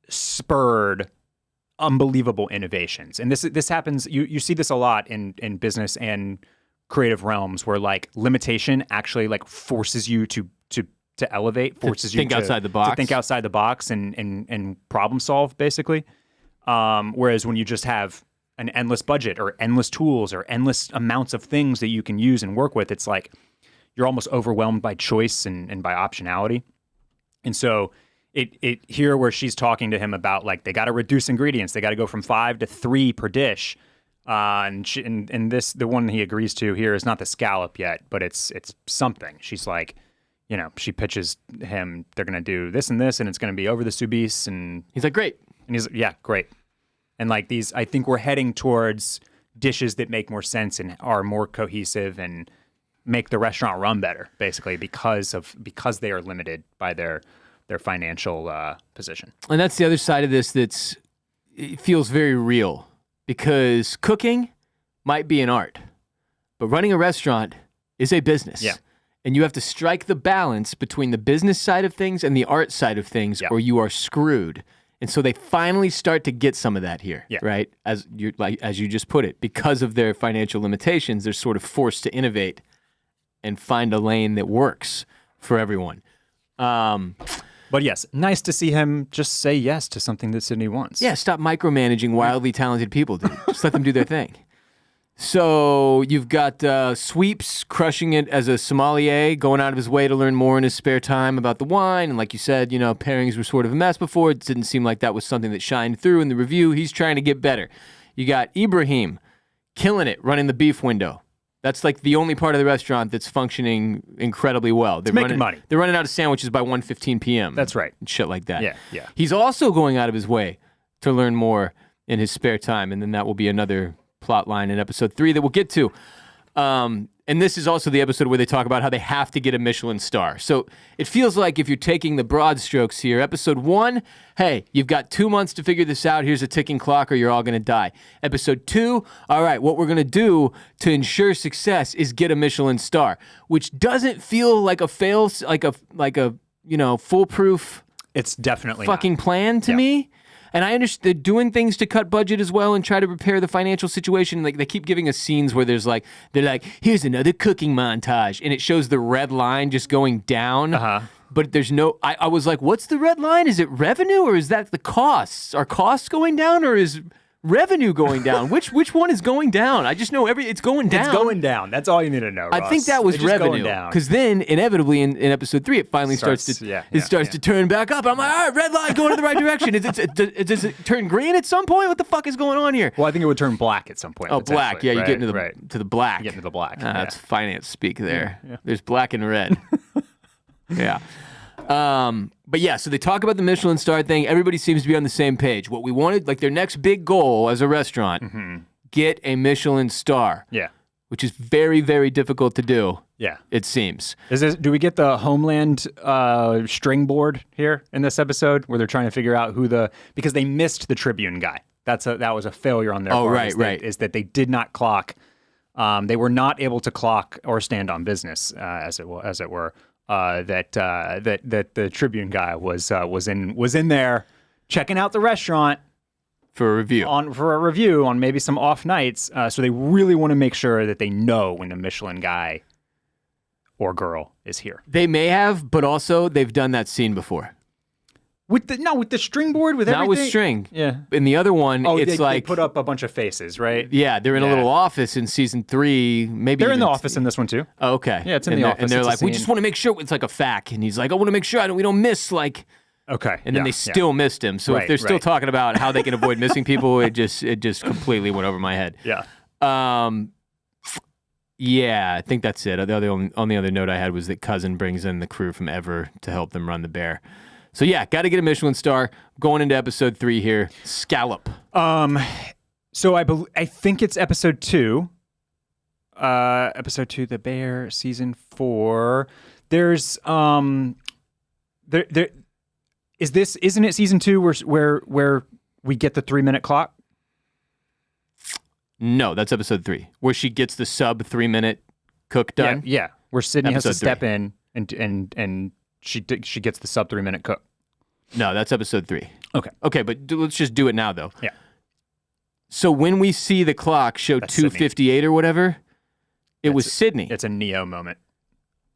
Speaker 2: spurred unbelievable innovations. And this happens, you see this a lot in business and creative realms where like limitation actually like forces you to elevate, forces you
Speaker 1: to think outside the box
Speaker 2: and problem solve basically. Whereas when you just have an endless budget or endless tools or endless amounts of things that you can use and work with, it's like you're almost overwhelmed by choice and by optionality. And so It here where she's talking to him about like they got to reduce ingredients, they got to go from 5 to 3 per dish, and this the one he agrees to here is not the scallop yet, but it's something. She's like, she pitches him they're gonna do this and this, and it's gonna be over the soubise, and
Speaker 1: he's like, great,
Speaker 2: and he's yeah, great, and like these, I think we're heading towards dishes that make more sense and are more cohesive and make the restaurant run better, basically because they are limited by their financial position.
Speaker 1: And that's the other side of this it feels very real because cooking might be an art, but running a restaurant is a business.
Speaker 2: Yeah.
Speaker 1: And you have to strike the balance between the business side of things and the art side of things, or you are screwed. And so they finally start to get some of that here, right? As you just put it, because of their financial limitations, they're sort of forced to innovate and find a lane that works for everyone.
Speaker 2: But yes, nice to see him just say yes to something that Sydney wants.
Speaker 1: Yeah, stop micromanaging wildly talented people, dude. Just let them do their thing. So you've got Sweeps crushing it as a sommelier, going out of his way to learn more in his spare time about the wine. And like you said, pairings were sort of a mess before. It didn't seem like that was something that shined through in the review. He's trying to get better. You got Ibrahim killing it, running the beef window. That's like the only part of the restaurant that's functioning incredibly well. They're
Speaker 2: making money.
Speaker 1: They're running out of sandwiches by 1:15 p.m.
Speaker 2: That's right.
Speaker 1: And shit like that.
Speaker 2: Yeah.
Speaker 1: He's also going out of his way to learn more in his spare time, and then that will be another plot line in episode 3 that we'll get to. And this is also the episode where they talk about how they have to get a Michelin star. So it feels like if you're taking the broad strokes here, episode 1, hey, you've got 2 months to figure this out. Here's a ticking clock or you're all going to die. Episode 2, all right, what we're going to do to ensure success is get a Michelin star, which doesn't feel like a foolproof
Speaker 2: It's definitely
Speaker 1: fucking
Speaker 2: not.
Speaker 1: plan to me. And I understand they're doing things to cut budget as well and try to repair the financial situation. Like they keep giving us scenes where they're like, here's another cooking montage, and it shows the red line just going down. But there's no. I was like, what's the red line? Is it revenue or is that the costs? Are costs going down or is revenue going down? Which one is going down? I just know it's going down.
Speaker 2: It's going down. That's all you need to know, Ross.
Speaker 1: I think that was revenue, because then inevitably in episode 3 it finally starts to turn back up. I'm like, all right, red line going in the right direction. Does it turn green at some point? What the fuck is going on here?
Speaker 2: Well, I think it would turn black at some point.
Speaker 1: Oh, black. Yeah, you get into the black.
Speaker 2: You get into the black.
Speaker 1: That's finance speak there. Yeah. There's black and red. Yeah. But yeah, so they talk about the Michelin star thing. Everybody seems to be on the same page. What we wanted, like their next big goal as a restaurant, get a Michelin star.
Speaker 2: Yeah.
Speaker 1: Which is very, very difficult to do.
Speaker 2: Yeah.
Speaker 1: It seems.
Speaker 2: Do we get the Homeland string board here in this episode where they're trying to figure out because they missed the Tribune guy. That was a failure on their part.
Speaker 1: Right.
Speaker 2: Is that they did not clock. They were not able to clock or stand on business, as it were. That the Tribune guy was in there checking out the restaurant
Speaker 1: for a review
Speaker 2: on maybe some off nights. So they really want to make sure that they know when the Michelin guy or girl is here.
Speaker 1: They may have, but also they've done that scene before.
Speaker 2: With the string board with
Speaker 1: Not
Speaker 2: everything.
Speaker 1: with string.
Speaker 2: Yeah.
Speaker 1: In the other one, it's
Speaker 2: they put up a bunch of faces, right?
Speaker 1: Yeah, they're in a little office in season 3. Maybe
Speaker 2: they're in
Speaker 1: even
Speaker 2: the office in this one too.
Speaker 1: Oh, okay.
Speaker 2: Yeah, it's in the office.
Speaker 1: And they're
Speaker 2: It's a
Speaker 1: like, we
Speaker 2: scene.
Speaker 1: just want to make sure it's like a fact. And he's like, I want to make sure we don't miss like.
Speaker 2: Okay.
Speaker 1: And then they still missed him. So if
Speaker 2: Right,
Speaker 1: they're still
Speaker 2: right.
Speaker 1: talking about how they can avoid missing people, it just completely went over my head.
Speaker 2: Yeah.
Speaker 1: Yeah, I think that's it. The only other note I had was that Cousin brings in the crew from Ever to help them run the bear. So yeah, got to get a Michelin star. Going into episode 3 here, Scallop.
Speaker 2: So I think it's episode 2. Episode 2, The Bear, season 4. There's isn't it season 2 where we get the 3-minute clock?
Speaker 1: No, that's episode 3, where she gets the sub 3-minute cook done.
Speaker 2: Yeah. Where Sydney has to
Speaker 1: Episode
Speaker 2: step
Speaker 1: 3.
Speaker 2: in and she gets the sub 3-minute cook.
Speaker 1: No, that's episode 3.
Speaker 2: Okay,
Speaker 1: but let's just do it now, though.
Speaker 2: Yeah.
Speaker 1: So when we see the clock show
Speaker 2: That's
Speaker 1: 2:58 or whatever, it was Sydney.
Speaker 2: It's a Neo moment.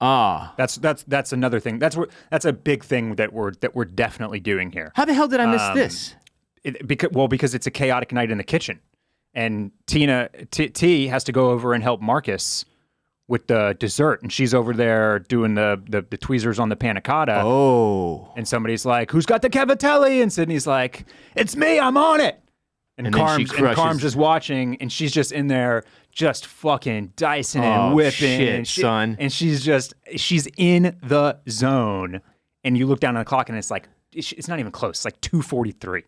Speaker 1: Ah.
Speaker 2: That's another thing. That's a big thing that we're definitely doing here.
Speaker 1: How the hell did I miss this?
Speaker 2: Because it's a chaotic night in the kitchen, and Tina T has to go over and help Marcus with the dessert, and she's over there doing the tweezers on the panna cotta.
Speaker 1: Oh.
Speaker 2: And somebody's like, "Who's got the cavatelli?" And Sydney's like, "It's me. I'm on it." And
Speaker 1: then she crushes.
Speaker 2: Carm's just watching, and she's just in there, just fucking dicing and
Speaker 1: Oh,
Speaker 2: whipping,
Speaker 1: shit, son.
Speaker 2: And she's in the zone. And you look down on the clock, and it's like it's not even close. It's like 2:43,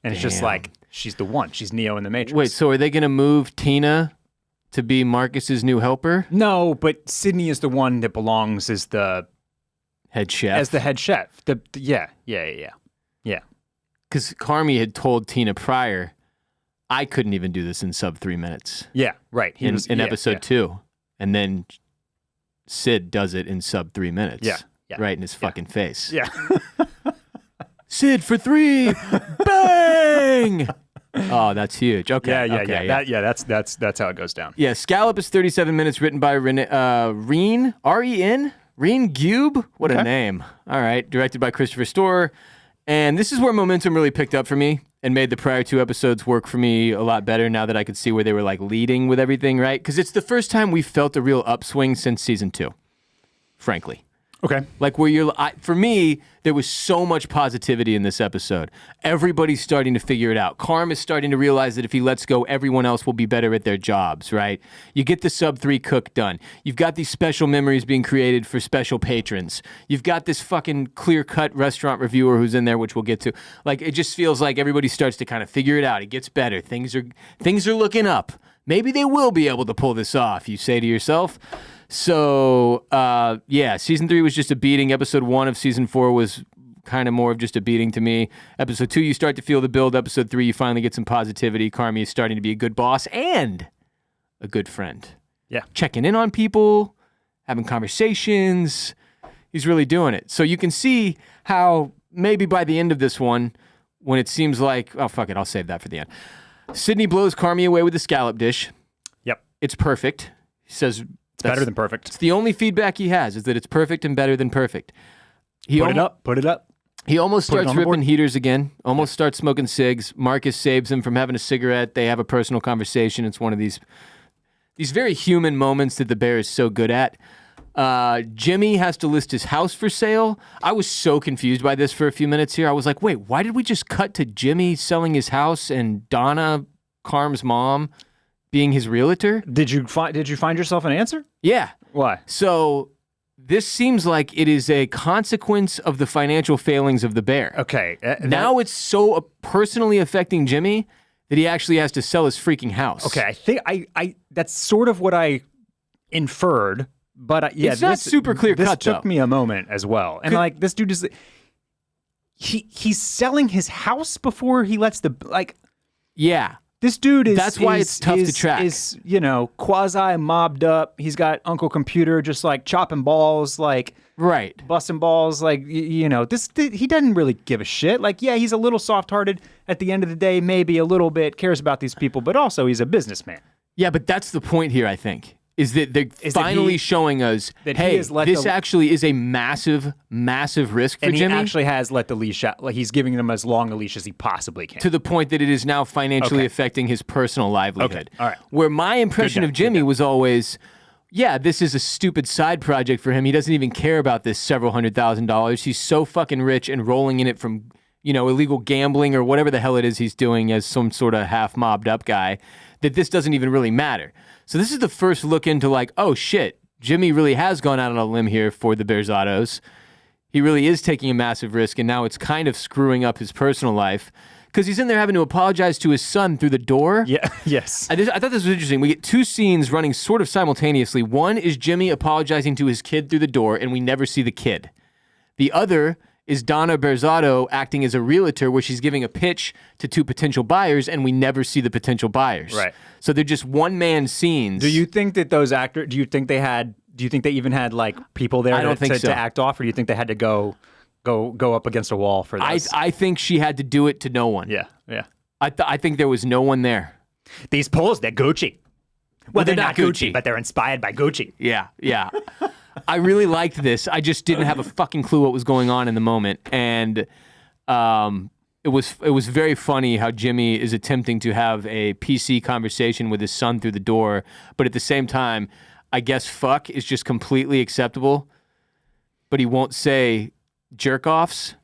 Speaker 2: and it's just
Speaker 1: Damn.
Speaker 2: like she's the one. She's Neo in the Matrix.
Speaker 1: Wait, so are they going to move Tina to be Marcus's new helper?
Speaker 2: No, but Sydney is the one that belongs as the
Speaker 1: Head chef.
Speaker 2: head chef. Yeah.
Speaker 1: Because Carmy had told Tina prior, I couldn't even do this in sub 3 minutes.
Speaker 2: Yeah, right. He
Speaker 1: In
Speaker 2: was
Speaker 1: episode 2. And then Sid does it in sub 3 minutes.
Speaker 2: Yeah.
Speaker 1: Right in his fucking face.
Speaker 2: Yeah.
Speaker 1: Sid for 3! Bang! Oh, that's huge. Okay.
Speaker 2: Yeah. That's how it goes down.
Speaker 1: Yeah, Scallop is 37 minutes, written by Reen, R-E-N? Reen Gube? What a name. All right, directed by Christopher Storer. And this is where momentum really picked up for me and made the prior 2 episodes work for me a lot better now that I could see where they were like leading with everything, right? Because it's the first time we felt a real upswing since season 2, frankly.
Speaker 2: Okay.
Speaker 1: Like where for me, there was so much positivity in this episode. Everybody's starting to figure it out. Carm is starting to realize that if he lets go, everyone else will be better at their jobs, right? You get the sub 3 cook done. You've got these special memories being created for special patrons. You've got this fucking clear-cut restaurant reviewer who's in there, which we'll get to. Like, it just feels like everybody starts to kind of figure it out. It gets better. Things are looking up. Maybe they will be able to pull this off, you say to yourself. So, season 3 was just a beating. Episode 1 of season 4 was kind of more of just a beating to me. Episode 2, you start to feel the build. Episode 3, you finally get some positivity. Carmy is starting to be a good boss and a good friend.
Speaker 2: Yeah.
Speaker 1: Checking in on people, having conversations. He's really doing it. So you can see how maybe by the end of this one, when it seems like, oh, fuck it, I'll save that for the end. Sydney blows Carmy away with the scallop dish.
Speaker 2: Yep.
Speaker 1: It's perfect. He says...
Speaker 2: It's better than perfect.
Speaker 1: It's the only feedback he has is that it's perfect and better than perfect.
Speaker 2: Put it up.
Speaker 1: He almost
Speaker 2: Put it
Speaker 1: starts
Speaker 2: on the
Speaker 1: ripping
Speaker 2: board.
Speaker 1: heaters again, almost starts smoking cigs. Marcus saves him from having a cigarette. They have a personal conversation. It's one of these very human moments that the bear is so good at. Jimmy has to list his house for sale. I was so confused by this for a few minutes here. I was like, wait, why did we just cut to Jimmy selling his house and Donna, Carm's mom, being his realtor?
Speaker 2: Did you find yourself an answer?
Speaker 1: Yeah.
Speaker 2: Why?
Speaker 1: So this seems like it is a consequence of the financial failings of the bear.
Speaker 2: Okay.
Speaker 1: Now it's so personally affecting Jimmy that he actually has to sell his freaking house.
Speaker 2: Okay, I think I that's sort of what I inferred, but
Speaker 1: It's not super clear
Speaker 2: this
Speaker 1: cut,
Speaker 2: took
Speaker 1: though.
Speaker 2: me a moment as well. And like this dude is he's selling his house before he lets
Speaker 1: Yeah.
Speaker 2: this dude is
Speaker 1: That's why it's tough to track.
Speaker 2: Is, quasi mobbed up. He's got Uncle Computer just like chopping balls, like
Speaker 1: Right.
Speaker 2: busting balls, like he doesn't really give a shit. Like, yeah, he's a little soft-hearted at the end of the day, maybe a little bit cares about these people, but also he's a businessman.
Speaker 1: Yeah, but that's the point here, I think, is that they're finally showing us,
Speaker 2: that
Speaker 1: hey,
Speaker 2: he has let
Speaker 1: this actually is a massive, massive risk for
Speaker 2: and
Speaker 1: Jimmy.
Speaker 2: he actually has let the leash out. Like, he's giving them as long a leash as he possibly can.
Speaker 1: To the point that it is now financially affecting his personal livelihood.
Speaker 2: Okay. All right.
Speaker 1: Where my impression of Jimmy was always, yeah, this is a stupid side project for him. He doesn't even care about this several $100,000. He's so fucking rich and rolling in it from, illegal gambling or whatever the hell it is he's doing as some sort of half mobbed up guy, that this doesn't even really matter. So this is the first look into like, oh shit, Jimmy really has gone out on a limb here for the Bearzados. He really is taking a massive risk, and now it's kind of screwing up his personal life because he's in there having to apologize to his son through the door.
Speaker 2: Yeah, yes.
Speaker 1: I thought this was interesting. We get two scenes running sort of simultaneously. One is Jimmy apologizing to his kid through the door, and we never see the kid. The other is Donna Berzado acting as a realtor where she's giving a pitch to two potential buyers, and we never see the potential buyers.
Speaker 2: Right.
Speaker 1: So they're just one-man scenes.
Speaker 2: Do you think that those actors, do you think they even had like people there to act off, or do you think they had to go up against a wall for this?
Speaker 1: I think she had to do it to no one.
Speaker 2: Yeah.
Speaker 1: I think there was no one there.
Speaker 2: These poles, they're Gucci. Well, they're not Gucci,
Speaker 1: Gucci,
Speaker 2: but they're inspired by Gucci.
Speaker 1: Yeah. I really liked this. I just didn't have a fucking clue what was going on in the moment. And it was very funny how Jimmy is attempting to have a PC conversation with his son through the door, but at the same time, I guess fuck is just completely acceptable, but he won't say jerk-offs.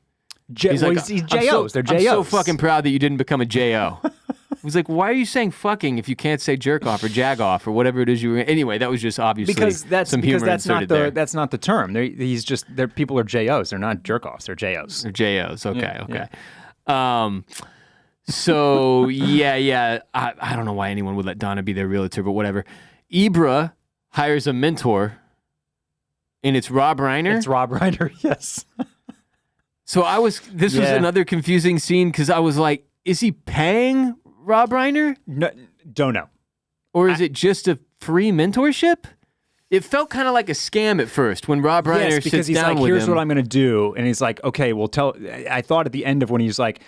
Speaker 2: He's JOs. They're JOs.
Speaker 1: I'm so fucking proud that you didn't become a JO. He's like, why are you saying fucking if you can't say jerk off or jag off or whatever it is you were? Anyway, that was just obviously some humor inserted there.
Speaker 2: That's not the term. People are JOs. They're not jerk offs. They're JOs.
Speaker 1: They're JOs. Okay.
Speaker 2: Yeah.
Speaker 1: So yeah. I don't know why anyone would let Donna be their realtor, but whatever. Ibra hires a mentor, and it's Rob Reiner.
Speaker 2: It's Rob Reiner. Yes.
Speaker 1: So this was another confusing scene because I was like, is he paying Rob Reiner?
Speaker 2: No, don't know.
Speaker 1: Or is it just a free mentorship? It felt kind of like a scam at first when Rob Reiner sits down with him.
Speaker 2: Here's what I'm going to do. And he's like, okay, well, I thought at the end of when he's like,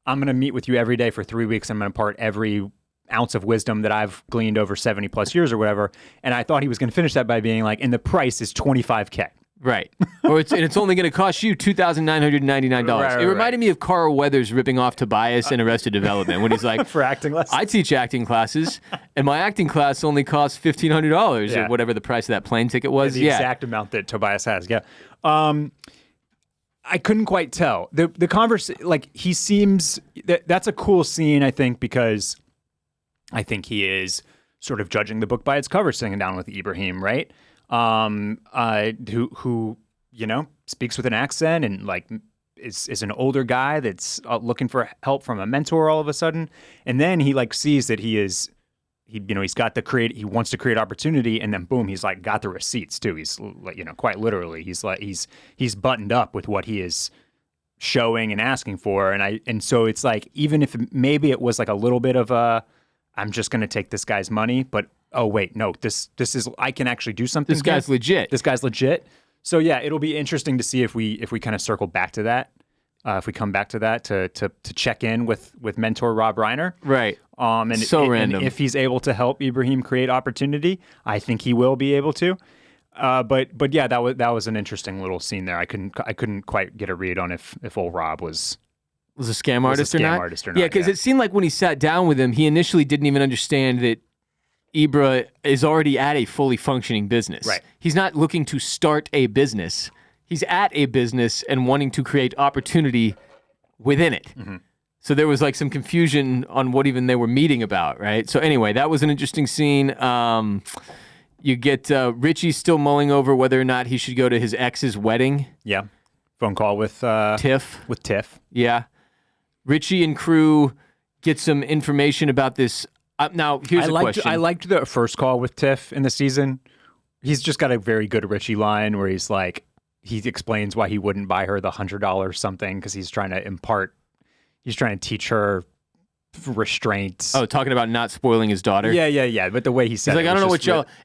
Speaker 2: I'm going to meet with you every day for 3 weeks. I'm going to impart every ounce of wisdom that I've gleaned over 70 plus years or whatever. And I thought he was going to finish that by being like, and the price is $25K.
Speaker 1: Right. It's only going to cost you $2,999.
Speaker 2: Right,
Speaker 1: it reminded me of Carl Weathers ripping off Tobias in Arrested Development when he's like,
Speaker 2: for acting lessons.
Speaker 1: I teach acting classes, and my acting class only costs $1,500 or whatever the price of that plane ticket was.
Speaker 2: The exact amount that Tobias has. Yeah. I couldn't quite tell. The conversation, like, he seems, that's a cool scene, I think, because I think he is sort of judging the book by its cover, sitting down with Ibrahim, right? Who speaks with an accent and like is an older guy that's looking for help from a mentor all of a sudden, and then he like sees that he's got he wants to create opportunity, and then boom, he's like got the receipts too. He's like, quite literally, he's buttoned up with what he is showing and asking for, and so it's like, even if maybe it was like a little bit of a, I'm just going to take this guy's money, but oh wait, no, this is, I can actually do something.
Speaker 1: This guy's legit.
Speaker 2: This guy's legit. So yeah, it'll be interesting to see if we kind of circle back to that, if we come back to that to check in with mentor Rob Reiner.
Speaker 1: Right.
Speaker 2: And
Speaker 1: random.
Speaker 2: And if he's able to help Ibrahim create opportunity, I think he will be able to. But yeah, that was an interesting little scene there. I couldn't quite get a read on if old Rob was
Speaker 1: a scam artist or not. Yeah, because it seemed like when he sat down with him, he initially didn't even understand that Ibra is already at a fully functioning business.
Speaker 2: Right.
Speaker 1: He's not looking to start a business. He's at a business and wanting to create opportunity within it. Mm-hmm. So there was like some confusion on what even they were meeting about, right? So anyway, that was an interesting scene. You get Richie still mulling over whether or not he should go to his ex's wedding.
Speaker 2: Yeah. Phone call with
Speaker 1: Tiff.
Speaker 2: With Tiff.
Speaker 1: Yeah. Richie and crew get some information about this. Now, here's a question.
Speaker 2: I liked the first call with Tiff in the season. He's just got a very good Richie line where he's like, he explains why he wouldn't buy her the $100 something because he's trying to teach her restraint.
Speaker 1: Oh, talking about not spoiling his daughter?
Speaker 2: Yeah. But the way he said
Speaker 1: he's like, I don't know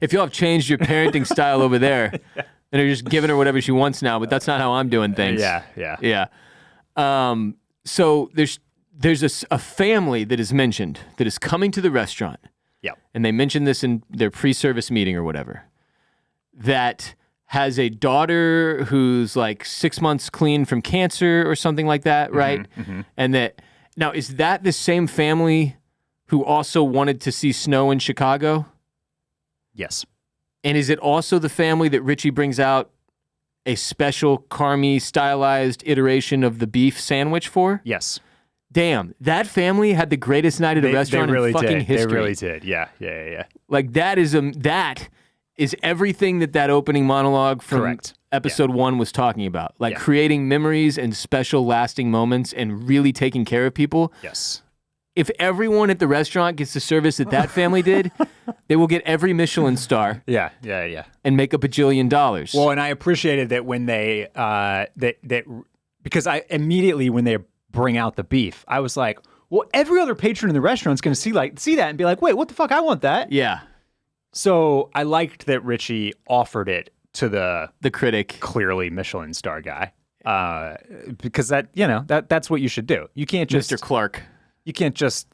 Speaker 1: if y'all have changed your parenting style over there and are just giving her whatever she wants now, but that's not how I'm doing things.
Speaker 2: Yeah.
Speaker 1: So there's a family that is mentioned that is coming to the restaurant.
Speaker 2: Yep.
Speaker 1: and they mentioned this in their pre-service meeting or whatever, that has a daughter who's like 6 months clean from cancer or something like that, right? And that now, is that the same family who also wanted to see snow in Chicago?
Speaker 2: Yes.
Speaker 1: And is it also the family that Richie brings out a special Carmy stylized iteration of the beef sandwich for?
Speaker 2: Yes.
Speaker 1: Damn, that family had the greatest night at a restaurant
Speaker 2: really
Speaker 1: in fucking
Speaker 2: did.
Speaker 1: history.
Speaker 2: They really did. Yeah.
Speaker 1: Like that is everything that opening monologue from
Speaker 2: Correct.
Speaker 1: episode 1 was talking about. Like
Speaker 2: Yeah.
Speaker 1: creating memories and special lasting moments and really taking care of people.
Speaker 2: Yes.
Speaker 1: If everyone at the restaurant gets the service that family did, they will get every Michelin star
Speaker 2: Yeah.
Speaker 1: and make $1 bajillion.
Speaker 2: Well, and I appreciated that when they because I immediately when they bring out the beef, I was like, well, every other patron in the restaurant's going to see that and be like, wait, what the fuck? I want that.
Speaker 1: Yeah.
Speaker 2: So I liked that Richie offered it to
Speaker 1: The critic.
Speaker 2: clearly Michelin star guy, because that's what you should do. You can't just
Speaker 1: Mr. Clark.
Speaker 2: You can't just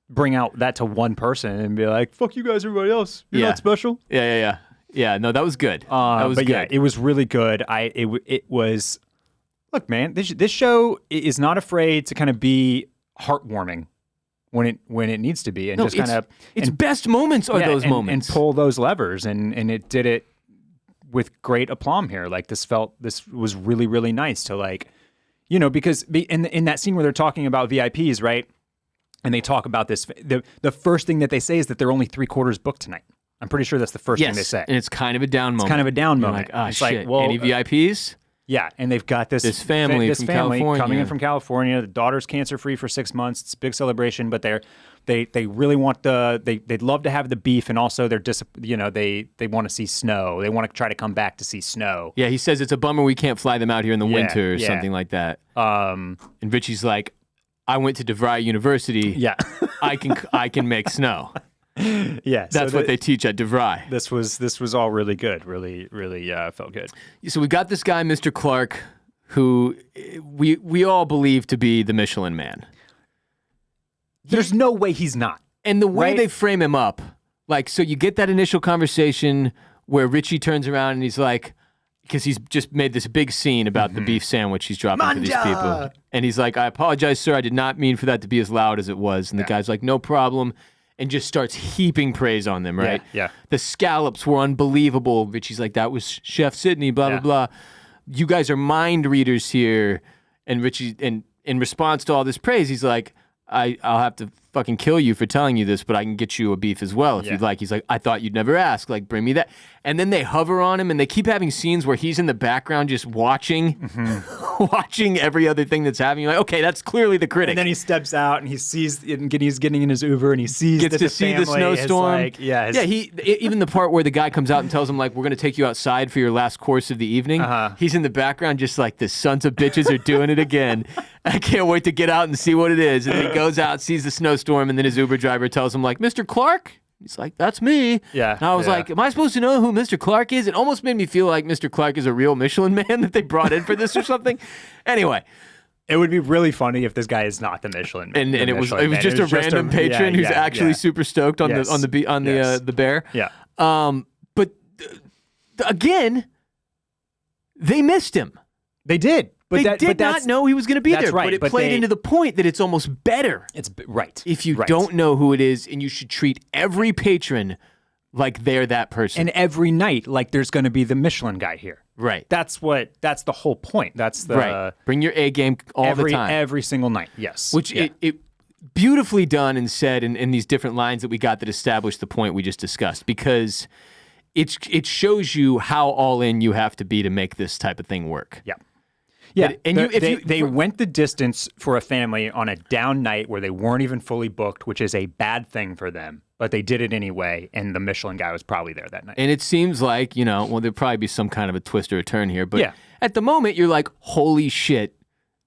Speaker 2: bring out that to one person and be like, fuck you guys, everybody else. You're not special.
Speaker 1: Yeah. No, that was good. That was
Speaker 2: but
Speaker 1: good.
Speaker 2: yeah, it was really good. It was, look, man, this show is not afraid to kind of be heartwarming when it needs to be, and just kind of
Speaker 1: its best moments are those moments,
Speaker 2: and pull those levers, and it did it with great aplomb here. Like this was really, really nice to like, because in that scene where they're talking about VIPs, right? And they talk about this. The first thing that they say is that they're only 3/4 booked tonight. I'm pretty sure that's the first thing they say.
Speaker 1: And it's kind of a down moment.
Speaker 2: It's kind of a down
Speaker 1: You're
Speaker 2: moment.
Speaker 1: like,
Speaker 2: It's
Speaker 1: shit.
Speaker 2: like, well,
Speaker 1: any VIPs?
Speaker 2: Yeah, and they've got this
Speaker 1: family from California.
Speaker 2: coming in from California. The daughter's cancer free for 6 months. It's a big celebration, but they really want they'd love to have the beef, and also they want to see snow. They want to try to come back to see snow.
Speaker 1: Yeah, he says it's a bummer we can't fly them out here in the winter or
Speaker 2: yeah.
Speaker 1: something like that. And Richie's like, I went to DeVry University.
Speaker 2: Yeah,
Speaker 1: I can make snow.
Speaker 2: Yeah,
Speaker 1: that's what they teach at DeVry.
Speaker 2: This was all really good. Really felt good.
Speaker 1: So we got this guy, Mr. Clark, who we all believe to be the Michelin Man.
Speaker 2: There's no way he's not.
Speaker 1: And the way
Speaker 2: right?
Speaker 1: they frame him up, like, so you get that initial conversation where Richie turns around and he's like, because he's just made this big scene about the beef sandwich he's dropping for these people. And he's like, I apologize, sir. I did not mean for that to be as loud as it was. And the guy's like, no problem. And just starts heaping praise on them, right?
Speaker 2: Yeah.
Speaker 1: The scallops were unbelievable. Richie's like, that was Chef Sidney, blah, blah, blah. You guys are mind readers here. And Richie, and in response to all this praise, he's like, I'll have to fucking kill you for telling you this, but I can get you a beef as well if you'd like. He's like, I thought you'd never ask. Like, bring me that. And then they hover on him, and they keep having scenes where he's in the background just watching, watching every other thing that's happening. You're like, okay, that's clearly the critic.
Speaker 2: And then he steps out, and he sees, and he's getting in his Uber, and he sees
Speaker 1: gets
Speaker 2: that
Speaker 1: to
Speaker 2: the
Speaker 1: see the
Speaker 2: family is
Speaker 1: snowstorm.
Speaker 2: like,
Speaker 1: Even the part where the guy comes out and tells him, like, we're going to take you outside for your last course of the evening. He's in the background just like, the sons of bitches are doing it again. I can't wait to get out and see what it is. And then he goes out, sees the snowstorm, and then his Uber driver tells him, like, Mr. Clark? He's like, that's me.
Speaker 2: Yeah.
Speaker 1: And I was like, am I supposed to know who Mr. Clark is? It almost made me feel like Mr. Clark is a real Michelin Man that they brought in for this or something. Ananyway.
Speaker 2: It would be really funny if this guy is not the Michelin.
Speaker 1: And it was just a random patron who's actually super stoked on the bear.
Speaker 2: Yeah.
Speaker 1: But again, they missed him.
Speaker 2: They did.
Speaker 1: They did not know he was going to be there.
Speaker 2: Right,
Speaker 1: but it played into the point that it's almost better.
Speaker 2: It's right.
Speaker 1: If you don't know who it is, and you should treat every patron like they're that person.
Speaker 2: And every night, like there's going to be the Michelin guy here.
Speaker 1: Right.
Speaker 2: That's the whole point. That's the
Speaker 1: right. Bring your A game all the time.
Speaker 2: Every single night. Yes.
Speaker 1: Which it beautifully done and said in these different lines that we got that established the point we just discussed, because it shows you how all in you have to be to make this type of thing work.
Speaker 2: Yeah. Yeah,
Speaker 1: and
Speaker 2: they went the distance for a family on a down night where they weren't even fully booked, which is a bad thing for them. But they did it anyway, and the Michelin guy was probably there that night.
Speaker 1: And it seems like, there'll probably be some kind of a twist or a turn here. But at the moment, you're like, holy shit,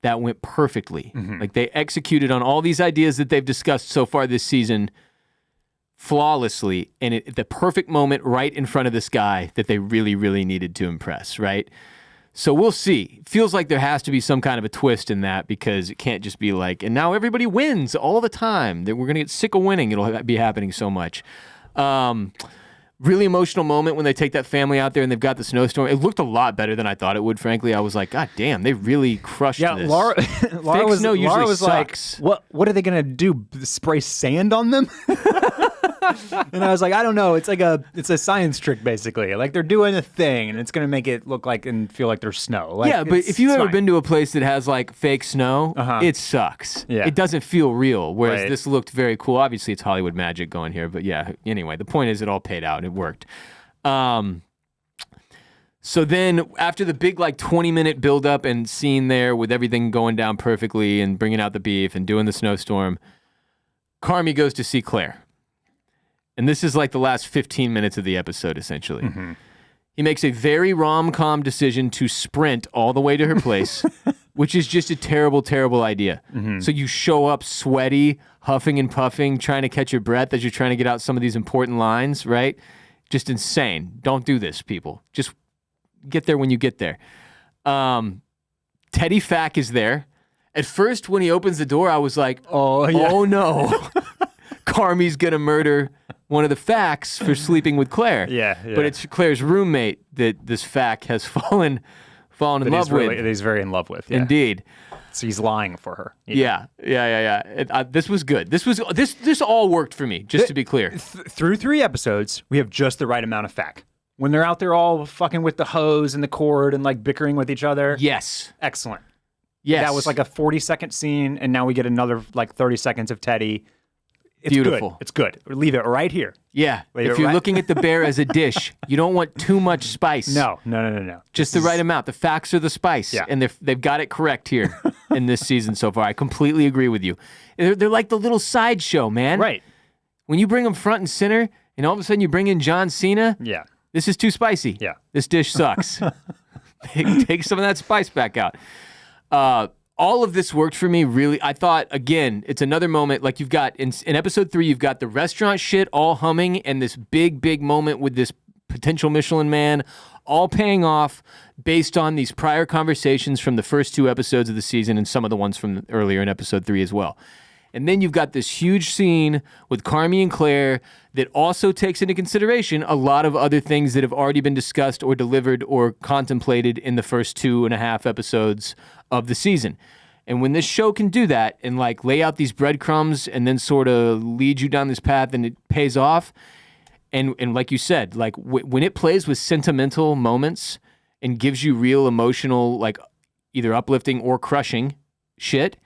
Speaker 1: that went perfectly. Like they executed on all these ideas that they've discussed so far this season flawlessly, and the perfect moment right in front of this guy that they really, really needed to impress, right? So we'll see. Feels like there has to be some kind of a twist in that because it can't just be like, and now everybody wins all the time. That we're going to get sick of winning. It'll be happening so much. Really emotional moment when they take that family out there and they've got the snowstorm. It looked a lot better than I thought it would, frankly. I was like, God damn, they really crushed this.
Speaker 2: Laura was
Speaker 1: sucks.
Speaker 2: like, what are they going to do? Spray sand on them? And I was like, I don't know. It's a science trick, basically. Like they're doing a thing, and it's going to make it look like and feel like there's snow. Like,
Speaker 1: yeah, but if you've ever been to a place that has like fake snow, it sucks.
Speaker 2: Yeah.
Speaker 1: It doesn't feel real, whereas
Speaker 2: Right.
Speaker 1: this looked very cool. Obviously, it's Hollywood magic going here, but yeah, anyway, the point is it all paid out. It worked. So then after the big like 20-minute build-up and scene there with everything going down perfectly and bringing out the beef and doing the snowstorm, Carmy goes to see Claire. And this is like the last 15 minutes of the episode, essentially.
Speaker 2: Mm-hmm.
Speaker 1: He makes a very rom-com decision to sprint all the way to her place, which is just a terrible, terrible idea.
Speaker 2: Mm-hmm.
Speaker 1: So you show up sweaty, huffing and puffing, trying to catch your breath as you're trying to get out some of these important lines, right? Just insane. Don't do this, people. Just get there when you get there. Teddy Fack is there. At first, when he opens the door, I was like,
Speaker 2: Oh, yeah.
Speaker 1: oh no. Carmy's going to murder one of the Facks for sleeping with Claire.
Speaker 2: Yeah.
Speaker 1: But it's Claire's roommate that this Fack has fallen in love with.
Speaker 2: That he's very in love with. Yeah.
Speaker 1: Indeed.
Speaker 2: So he's lying for her.
Speaker 1: Yeah. This was good. This all worked for me, just to be clear.
Speaker 2: Through 3 episodes, we have just the right amount of fact. When they're out there all fucking with the hose and the cord and like bickering with each other.
Speaker 1: Yes.
Speaker 2: Excellent.
Speaker 1: Yes.
Speaker 2: That was like a 40-second scene, and now we get another like 30 seconds of Teddy. It's
Speaker 1: beautiful.
Speaker 2: Good. It's good. Leave it right here.
Speaker 1: Yeah.
Speaker 2: Leave
Speaker 1: if
Speaker 2: it
Speaker 1: you're
Speaker 2: right-
Speaker 1: looking at the bear as a dish, you don't want too much spice.
Speaker 2: No.
Speaker 1: Just the right amount. The facts are the spice.
Speaker 2: Yeah.
Speaker 1: And they've got it correct here in this season so far. I completely agree with you. They're like the little sideshow, man.
Speaker 2: Right.
Speaker 1: When you bring them front and center, and all of a sudden you bring in John Cena,
Speaker 2: Yeah.
Speaker 1: this is too spicy.
Speaker 2: Yeah.
Speaker 1: This dish sucks. Take some of that spice back out. All of this worked for me, really. I thought, again, it's another moment, like you've got, in episode 3, you've got the restaurant shit all humming and this big, big moment with this potential Michelin man all paying off based on these prior conversations from the first 2 episodes of the season and some of the ones from earlier in episode 3 as well. And then you've got this huge scene with Carmy and Claire that also takes into consideration a lot of other things that have already been discussed or delivered or contemplated in the first 2.5 episodes of the season. And when this show can do that and like lay out these breadcrumbs and then sort of lead you down this path and it pays off, and like you said, like when it plays with sentimental moments and gives you real emotional, like either uplifting or crushing shit,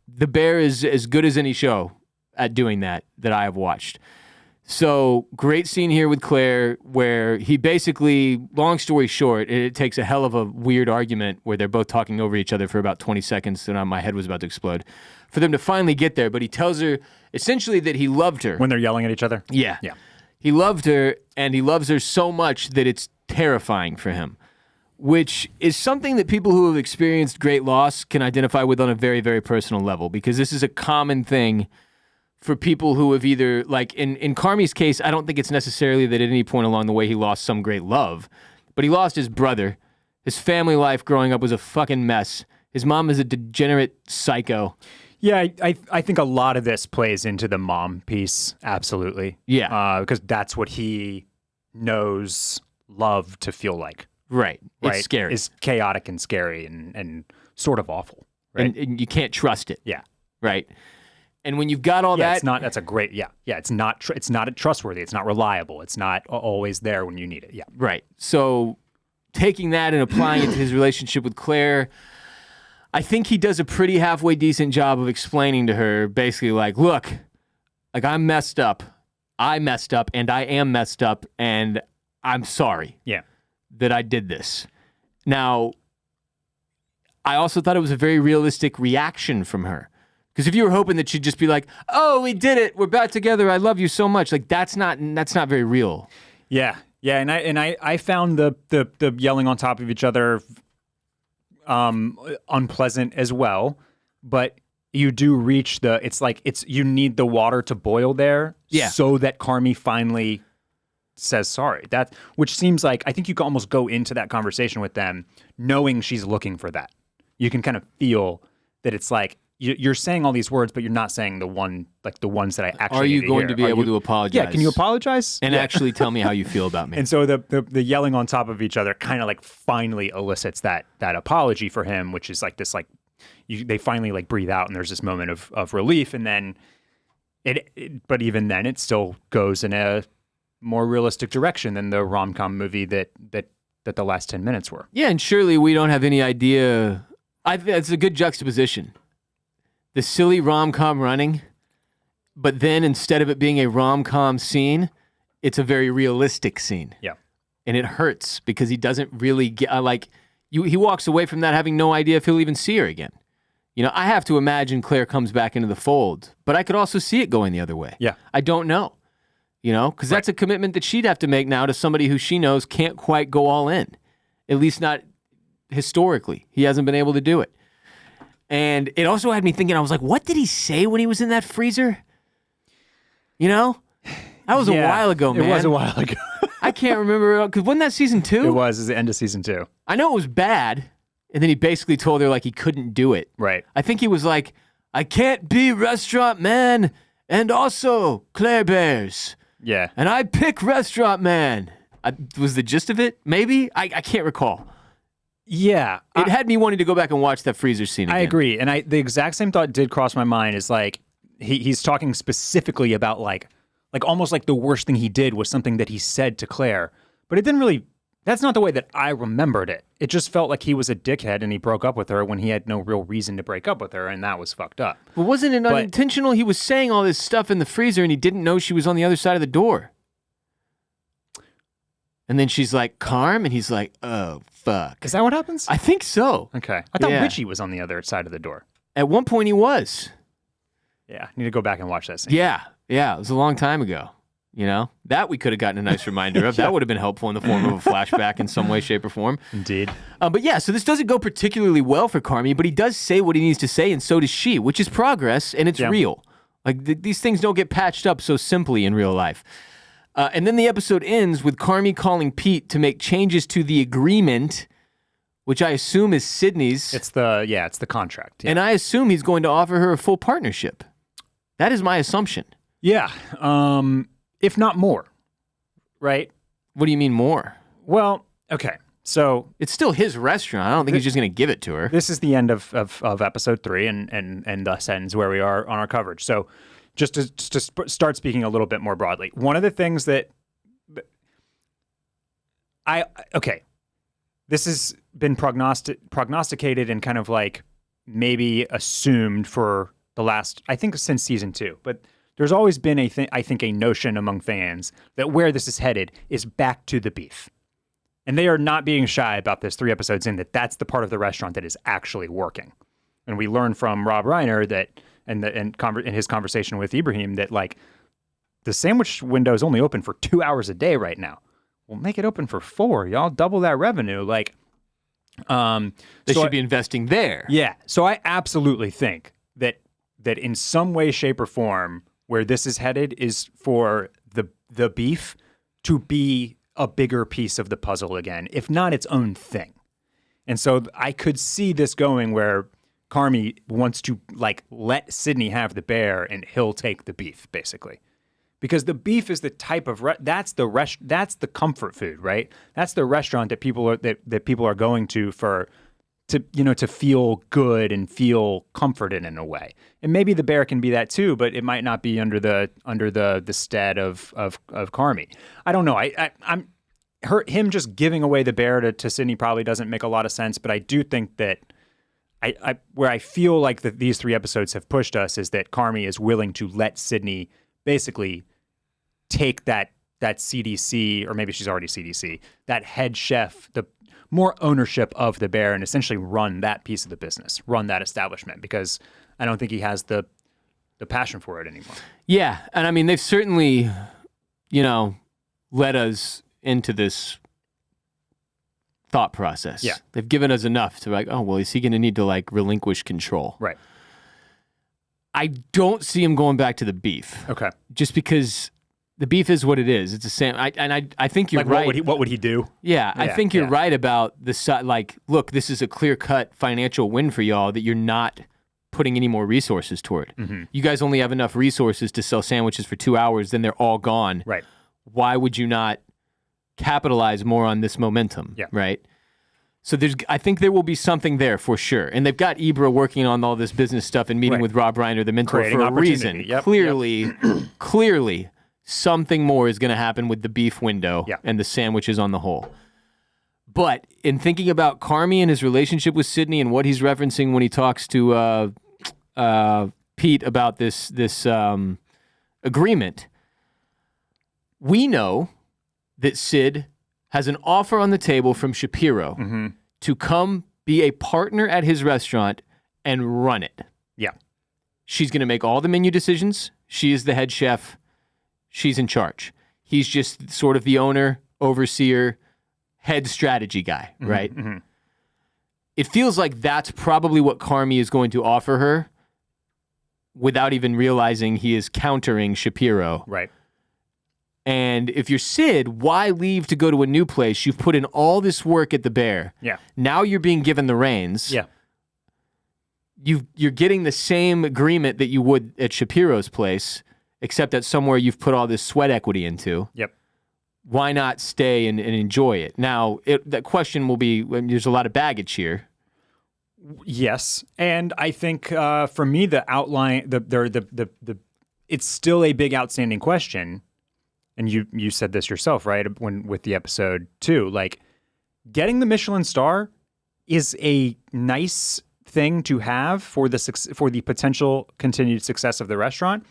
Speaker 1: The Bear is as good as any show at doing that I have watched. So great scene here with Claire where he basically, long story short, it takes a hell of a weird argument where they're both talking over each other for about 20 seconds and my head was about to explode for them to finally get there. But he tells her essentially that he loved her.
Speaker 2: When they're yelling at each other?
Speaker 1: Yeah.
Speaker 2: Yeah.
Speaker 1: He loved her and he loves her so much that it's terrifying for him, which is something that people who have experienced great loss can identify with on a very, very personal level, because this is a common thing for people who have either, like in Carmy's case, I don't think it's necessarily that at any point along the way he lost some great love, but he lost his brother. His family life growing up was a fucking mess. His mom is a degenerate psycho.
Speaker 2: Yeah, I think a lot of this plays into the mom piece, absolutely.
Speaker 1: Yeah.
Speaker 2: Because that's what he knows love to feel like.
Speaker 1: Right.
Speaker 2: Right?
Speaker 1: It's scary.
Speaker 2: It's chaotic and scary and sort of awful. Right?
Speaker 1: And you can't trust it.
Speaker 2: Yeah.
Speaker 1: Right. And when you've got all
Speaker 2: Yeah,
Speaker 1: that,
Speaker 2: it's not. That's a great. Yeah, yeah. It's not trustworthy. It's not reliable. It's not always there when you need it. Yeah.
Speaker 1: right. So taking that and applying it to his relationship with Claire, I think he does a pretty halfway decent job of explaining to her, basically like, look, like I'm messed up. I messed up and I am messed up and I'm sorry
Speaker 2: Yeah.
Speaker 1: that I did this. Now, I also thought it was a very realistic reaction from her. Because if you were hoping that she'd just be like, "Oh, we did it. We're back together. I love you so much." Like that's not very real.
Speaker 2: Yeah. Yeah. And I found the yelling on top of each other unpleasant as well. But you do reach you need the water to boil there.
Speaker 1: Yeah.
Speaker 2: So that Carmy finally says sorry. That which seems like I think you can almost go into that conversation with them knowing she's looking for that. You can kind of feel that it's like you're saying all these words, but you're not saying the ones that I actually.
Speaker 1: Are you
Speaker 2: need
Speaker 1: going
Speaker 2: to
Speaker 1: be
Speaker 2: hear.
Speaker 1: able to apologize?
Speaker 2: Yeah, can you apologize
Speaker 1: and actually tell me how you feel about me?
Speaker 2: And so the yelling on top of each other kind of like finally elicits that apology for him, which is like this they finally like breathe out and there's this moment of relief, and then but even then it still goes in a more realistic direction than the rom-com movie that the last 10 minutes were.
Speaker 1: Yeah, and surely we don't have any idea. It's a good juxtaposition. The silly rom-com running, but then instead of it being a rom-com scene, it's a very realistic scene.
Speaker 2: Yeah.
Speaker 1: And it hurts because he doesn't really get, he walks away from that having no idea if he'll even see her again. You know, I have to imagine Claire comes back into the fold, but I could also see it going the other way.
Speaker 2: Yeah.
Speaker 1: I don't know, you know, because that's a commitment that she'd have to make now to somebody who she knows can't quite go all in, at least not historically. He hasn't been able to do it. And it also had me thinking, I was like, what did he say when he was in that freezer? You know? That was a while ago, man.
Speaker 2: It was a while ago.
Speaker 1: I can't remember, because wasn't that season 2?
Speaker 2: It was the end of season 2.
Speaker 1: I know it was bad, and then he basically told her, like, he couldn't do it.
Speaker 2: Right.
Speaker 1: I think he was like, I can't be restaurant man and also Claire Bears.
Speaker 2: Yeah.
Speaker 1: And I pick restaurant man. Was the gist of it? Maybe? I can't recall.
Speaker 2: Yeah.
Speaker 1: It had me wanting to go back and watch that freezer scene again.
Speaker 2: I agree. And the exact same thought did cross my mind is like, he's talking specifically about like almost like the worst thing he did was something that he said to Claire. But it didn't really, that's not the way that I remembered it. It just felt like he was a dickhead and he broke up with her when he had no real reason to break up with her, and that was fucked up.
Speaker 1: But wasn't it unintentional? He was saying all this stuff in the freezer and he didn't know she was on the other side of the door. And then she's like, Carm? And he's like, oh, fuck.
Speaker 2: Is that what happens?
Speaker 1: I think so.
Speaker 2: Okay. I thought Richie was on the other side of the door.
Speaker 1: At one point he was.
Speaker 2: Yeah. I need to go back and watch that scene.
Speaker 1: Yeah. It was a long time ago. You know? That we could have gotten a nice reminder of. That would have been helpful in the form of a flashback in some way, shape, or form.
Speaker 2: Indeed.
Speaker 1: But yeah, so this doesn't go particularly well for Carmy, but he does say what he needs to say, and so does she, which is progress, and it's real. Like, these things don't get patched up so simply in real life. And then the episode ends with Carmy calling Pete to make changes to the agreement, which I assume is Sydney's.
Speaker 2: It's the contract. Yeah.
Speaker 1: And I assume he's going to offer her a full partnership. That is my assumption.
Speaker 2: Yeah. If not more. Right?
Speaker 1: What do you mean more?
Speaker 2: Well, okay. So
Speaker 1: it's still his restaurant. I don't think he's just going to give it to her.
Speaker 2: This is the end of episode 3 and thus ends where we are on our coverage. So just to start speaking a little bit more broadly, one of the things that this has been prognosticated and kind of like maybe assumed for the last, I think, since season 2. But there's always been I think a notion among fans that where this is headed is back to the beef. And they are not being shy about this 3 episodes in that's the part of the restaurant that is actually working. And we learned from Rob Reiner that in his conversation with Ibrahim that like the sandwich window is only open for 2 hours a day right now. We'll make it open for 4. Y'all double that revenue. Like,
Speaker 1: they should be investing there.
Speaker 2: Yeah. So I absolutely think that in some way, shape, or form, where this is headed is for the beef to be a bigger piece of the puzzle again, if not its own thing. And so I could see this going where Carmy wants to like let Sydney have the bear and he'll take the beef, basically. Because the beef is the type of that's the comfort food, right? That's the restaurant that people are going to to feel good and feel comforted in a way. And maybe the bear can be that too, but it might not be under the stead of Carmy. I don't know. I'm him just giving away the bear to Sydney probably doesn't make a lot of sense, but I do think that where I feel like these 3 episodes have pushed us is that Carmy is willing to let Sydney basically take that CDC, or maybe she's already CDC, that head chef, the more ownership of the bear, and essentially run that piece of the business, run that establishment, because I don't think he has the passion for it anymore. Yeah,
Speaker 1: and I mean, they've certainly, led us into this thought process.
Speaker 2: Yeah.
Speaker 1: They've given us enough to like, oh, well, is he going to need to like relinquish control?
Speaker 2: Right.
Speaker 1: I don't see him going back to the beef.
Speaker 2: Okay.
Speaker 1: Just because the beef is what it is. It's the same. I think you're
Speaker 2: Like,
Speaker 1: right.
Speaker 2: what would he do?
Speaker 1: Yeah, I think you're
Speaker 2: yeah.
Speaker 1: right about the like. Look, this is a clear-cut financial win for y'all that you're not putting any more resources toward.
Speaker 2: Mm-hmm.
Speaker 1: You guys only have enough resources to sell sandwiches for 2 hours, then they're all gone.
Speaker 2: Right.
Speaker 1: Why would you not capitalize more on this momentum?
Speaker 2: Yeah.
Speaker 1: Right. So I think there will be something there for sure. And they've got Ibra working on all this business stuff and meeting
Speaker 2: Right.
Speaker 1: with Rob Reiner, the mentor,
Speaker 2: Creating
Speaker 1: for a reason.
Speaker 2: opportunity. Yep,
Speaker 1: Clearly, something more is going to happen with the beef window
Speaker 2: Yeah.
Speaker 1: and the sandwiches on the whole. But in thinking about Carmy and his relationship with Sydney and what he's referencing when he talks to Pete about this agreement, we know that Sid has an offer on the table from Shapiro
Speaker 2: Mm-hmm.
Speaker 1: to come be a partner at his restaurant and run it.
Speaker 2: Yeah.
Speaker 1: She's going to make all the menu decisions. She is the head chef. She's in charge. He's just sort of the owner, overseer, head strategy guy, right?
Speaker 2: Mm-hmm.
Speaker 1: It feels like that's probably what Carmy is going to offer her without even realizing he is countering Shapiro.
Speaker 2: Right.
Speaker 1: And if you're Sid, why leave to go to a new place? You've put in all this work at the Bear.
Speaker 2: Yeah.
Speaker 1: Now you're being given the reins.
Speaker 2: Yeah.
Speaker 1: You're getting the same agreement that you would at Shapiro's place, except that somewhere you've put all this sweat equity into.
Speaker 2: Yep.
Speaker 1: Why not stay and enjoy it? Now, that question will be, there's a lot of baggage here.
Speaker 2: Yes, and I think for me the outline, it's still a big outstanding question. And you said this yourself, right? When with the episode 2, like getting the Michelin star is a nice thing to have for the potential continued success of the restaurant.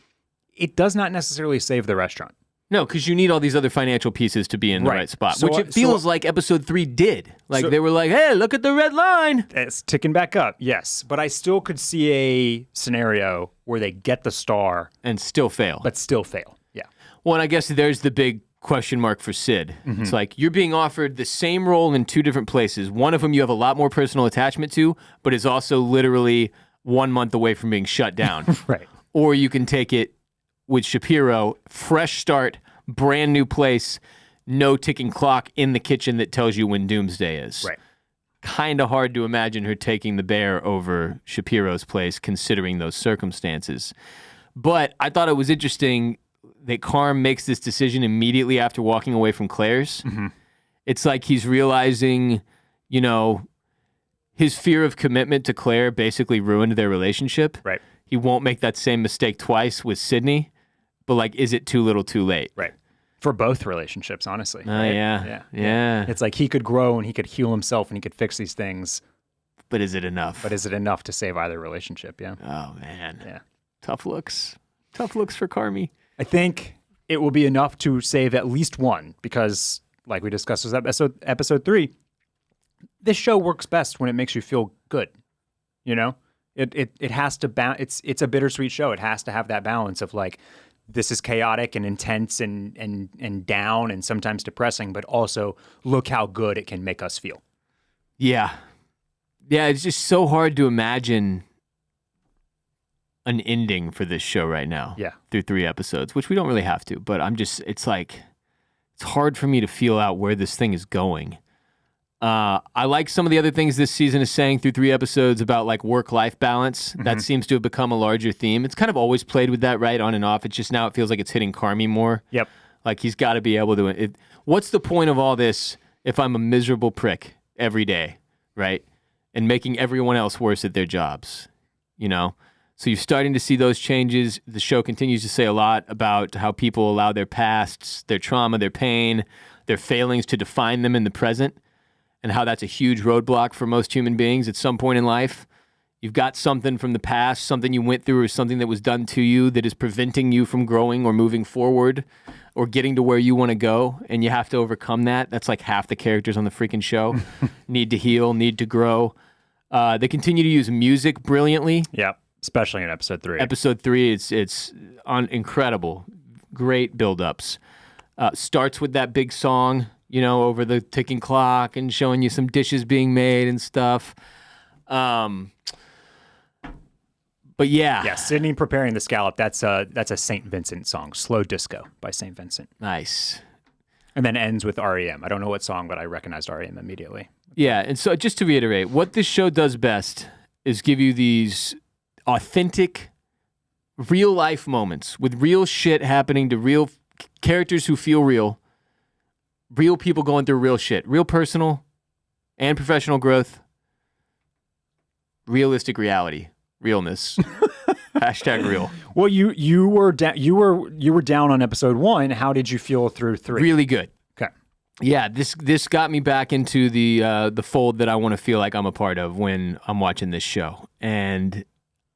Speaker 2: It does not necessarily save the restaurant.
Speaker 1: No, because you need all these other financial pieces to be in the
Speaker 2: Right.
Speaker 1: right spot,
Speaker 2: So-
Speaker 1: which it feels like episode 3 did. Like
Speaker 2: So-
Speaker 1: they were like, hey, look at the red line.
Speaker 2: It's ticking back up, yes, but I still could see a scenario where they get the star
Speaker 1: And still fail.
Speaker 2: but still fail. Yeah.
Speaker 1: Well, and I guess there's the big question mark for Sid.
Speaker 2: Mm-hmm.
Speaker 1: It's like you're being offered the same role in 2 different places. One of them you have a lot more personal attachment to, but is also literally 1 month away from being shut down.
Speaker 2: Right.
Speaker 1: Or you can take it with Shapiro, fresh start, brand new place, no ticking clock in the kitchen that tells you when doomsday is.
Speaker 2: Right.
Speaker 1: Kind of hard to imagine her taking the Bear over Shapiro's place, considering those circumstances. But I thought it was interesting that Carm makes this decision immediately after walking away from Claire's.
Speaker 2: Mm-hmm.
Speaker 1: It's like he's realizing, his fear of commitment to Claire basically ruined their relationship.
Speaker 2: Right.
Speaker 1: He won't make that same mistake twice with Sydney, but like, is it too little too late?
Speaker 2: Right. For both relationships, honestly.
Speaker 1: Oh,
Speaker 2: right?
Speaker 1: yeah.
Speaker 2: It's like he could grow and he could heal himself and he could fix these things,
Speaker 1: But is it enough?
Speaker 2: but is it enough to save either relationship? Yeah.
Speaker 1: Oh, man.
Speaker 2: Yeah.
Speaker 1: Tough looks. Tough looks for Carmy.
Speaker 2: I think it will be enough to save at least one because, like we discussed with episode 3, this show works best when it makes you feel good. You know, it has to it's a bittersweet show. It has to have that balance of like, this is chaotic and intense and down and sometimes depressing, but also look how good it can make us feel.
Speaker 1: Yeah. Yeah, it's just so hard to imagine an ending for this show right now.
Speaker 2: Yeah.
Speaker 1: Through 3 episodes, which we don't really have to, but it's hard for me to feel out where this thing is going. I like some of the other things this season is saying through 3 episodes about like work-life balance.
Speaker 2: Mm-hmm.
Speaker 1: That seems to have become a larger theme. It's kind of always played with that, right, on and off. It's just now it feels like it's hitting Carmy more.
Speaker 2: Yep.
Speaker 1: Like he's got to be able to. What's the point of all this if I'm a miserable prick every day, right? And making everyone else worse at their jobs, So you're starting to see those changes. The show continues to say a lot about how people allow their pasts, their trauma, their pain, their failings to define them in the present, and how that's a huge roadblock for most human beings at some point in life. You've got something from the past, something you went through or something that was done to you that is preventing you from growing or moving forward or getting to where you want to go, and you have to overcome that. That's like half the characters on the freaking show. Need to heal, need to grow. They continue to use music brilliantly.
Speaker 2: Yep. Especially in episode 3.
Speaker 1: Episode 3, it's incredible. Great build-ups. Starts with that big song, over the ticking clock and showing you some dishes being made and stuff. But But yeah.
Speaker 2: Yeah, Sydney preparing the scallop. That's a St. Vincent song, Slow Disco by St. Vincent.
Speaker 1: Nice.
Speaker 2: And then ends with REM. I don't know what song, but I recognized REM immediately.
Speaker 1: Yeah, and so just to reiterate, what this show does best is give you these authentic, real-life moments with real shit happening to real characters who feel real people going through real shit, real personal and professional growth, realistic reality, realness. Hashtag real.
Speaker 2: Well, you were down on episode 1. How did you feel through 3?
Speaker 1: Really good.
Speaker 2: Okay.
Speaker 1: Yeah, this got me back into the fold that I want to feel like I'm a part of when I'm watching this show. And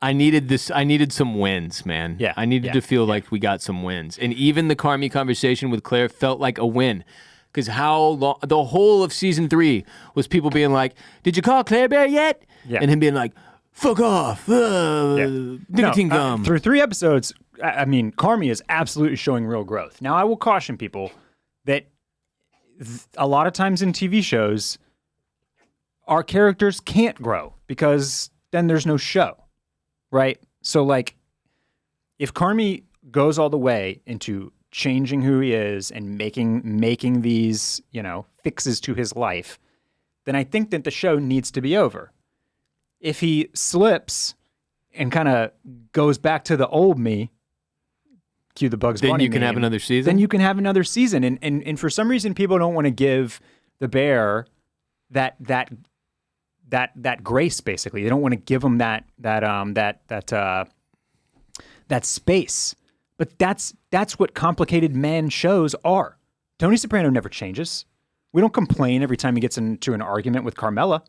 Speaker 1: I needed this. I needed some wins, man.
Speaker 2: Yeah.
Speaker 1: I needed to feel like we got some wins. And even the Carmy conversation with Claire felt like a win. Because how long, the whole of season 3 was people being like, "Did you call Claire Bear yet?"
Speaker 2: Yeah.
Speaker 1: And him being like, "Fuck off, nicotine gum."
Speaker 2: Through 3 episodes, I mean, Carmy is absolutely showing real growth. Now, I will caution people that a lot of times in TV shows, our characters can't grow because then there's no show, right? So, like, if Carmy goes all the way into changing who he is and making these, fixes to his life, then I think that the show needs to be over. If he slips and kind of goes back to the old me, cue the Bugs Bunny
Speaker 1: then you can
Speaker 2: meme,
Speaker 1: have another season.
Speaker 2: Then you can have another season. And for some reason, people don't want to give the bear that grace. Basically, they don't want to give him that space. But that's what complicated man shows are. Tony Soprano never changes. We don't complain every time he gets into an argument with Carmela.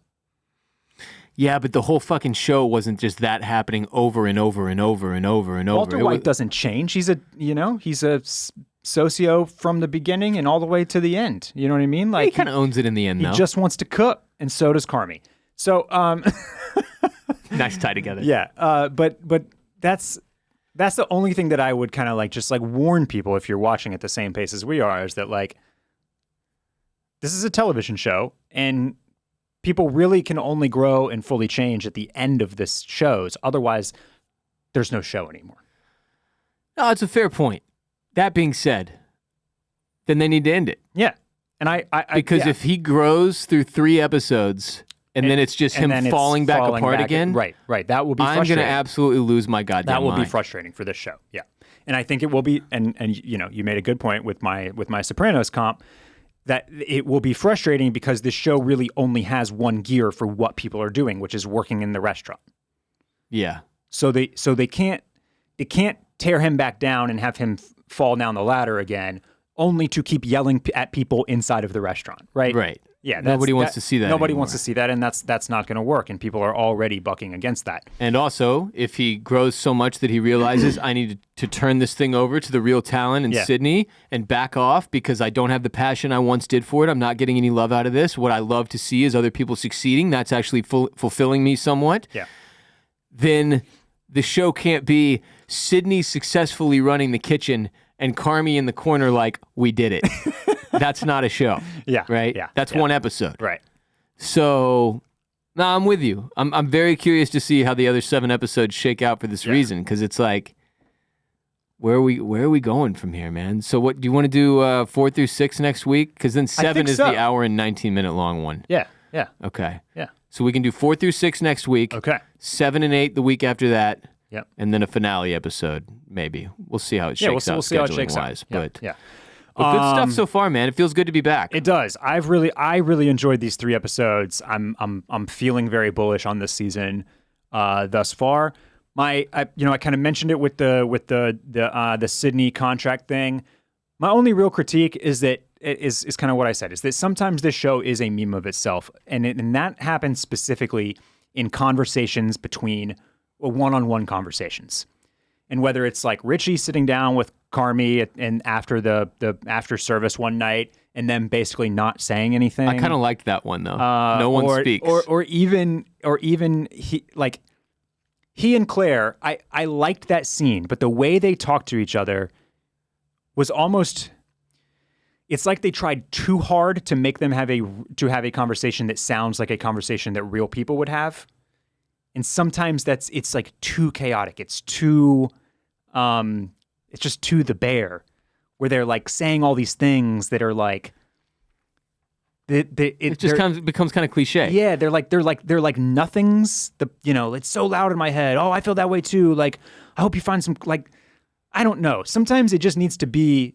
Speaker 1: Yeah, but the whole fucking show wasn't just that happening over and over and over and over and over.
Speaker 2: Walter White doesn't change. He's a socio from the beginning and all the way to the end. You know what I mean? Like
Speaker 1: he kind of owns it in the end, though.
Speaker 2: He just wants to cook, and so does Carmy. So
Speaker 1: nice tie together.
Speaker 2: Yeah, but that's the only thing that I would kind of just warn people if you're watching at the same pace as we are, is that this is a television show and people really can only grow and fully change at the end of this shows. Otherwise, there's no show anymore.
Speaker 1: No, it's a fair point. That being said, then they need to end it.
Speaker 2: Yeah. And
Speaker 1: because if he grows through 3 episodes and then it's just him falling back apart again.
Speaker 2: Right. That will be
Speaker 1: frustrating. I'm going to absolutely lose my goddamn mind.
Speaker 2: That will be frustrating for this show. Yeah. And I think it will be, and you made a good point with my Sopranos comp, that it will be frustrating because this show really only has one gear for what people are doing, which is working in the restaurant.
Speaker 1: Yeah.
Speaker 2: So they can't tear him back down and have him fall down the ladder again, only to keep yelling at people inside of the restaurant, right?
Speaker 1: Right.
Speaker 2: Yeah,
Speaker 1: nobody wants to see that.
Speaker 2: Nobody
Speaker 1: anymore.
Speaker 2: wants to see that, and that's not going to work. And people are already bucking against that.
Speaker 1: And also, if he grows so much that he realizes I need to turn this thing over to the real talent in Sydney and back off because I don't have the passion I once did for it. I'm not getting any love out of this. What I love to see is other people succeeding. That's actually fulfilling me somewhat.
Speaker 2: Yeah.
Speaker 1: Then the show can't be Sydney successfully running the kitchen and Carmy in the corner like, we did it. That's not a show.
Speaker 2: Yeah.
Speaker 1: Right?
Speaker 2: Yeah.
Speaker 1: That's one episode.
Speaker 2: Right.
Speaker 1: So, no, I'm with you. I'm very curious to see how the other 7 episodes shake out for this reason, because it's like, where are we going from here, man? So what, do you want to do 4 through 6 next week? Because then 7 is the hour and 19-minute long one.
Speaker 2: Yeah.
Speaker 1: Okay.
Speaker 2: Yeah.
Speaker 1: So we can do 4 through 6 next week.
Speaker 2: Okay.
Speaker 1: 7 and 8 the week after that.
Speaker 2: Yep.
Speaker 1: And then a finale episode, maybe. We'll see how it shakes out.
Speaker 2: We'll see how it shakes
Speaker 1: wise,
Speaker 2: out.
Speaker 1: But good stuff so far, man. It feels good to be back.
Speaker 2: It does. I really enjoyed these 3 episodes. I'm feeling very bullish on this season thus far. I kind of mentioned it with the Sydney contract thing. My only real critique is that is kind of what I said, is that sometimes this show is a meme of itself, and that happens specifically in conversations between one-on-one conversations. And whether it's like Richie sitting down with Carmy and after the after service one night and then basically not saying anything.
Speaker 1: I kind of liked that one though. No one speaks.
Speaker 2: Or even he and Claire, I liked that scene, but the way they talked to each other was almost, it's like they tried too hard to make them have a conversation that sounds like a conversation that real people would have. And sometimes it's like too chaotic. It's too, it's just too the bear, where they're like saying all these things that are like,
Speaker 1: it just becomes kind of cliche.
Speaker 2: Yeah, they're like nothings. It's so loud in my head. Oh, I feel that way too. Like, I hope you find some, like, I don't know. Sometimes it just needs to be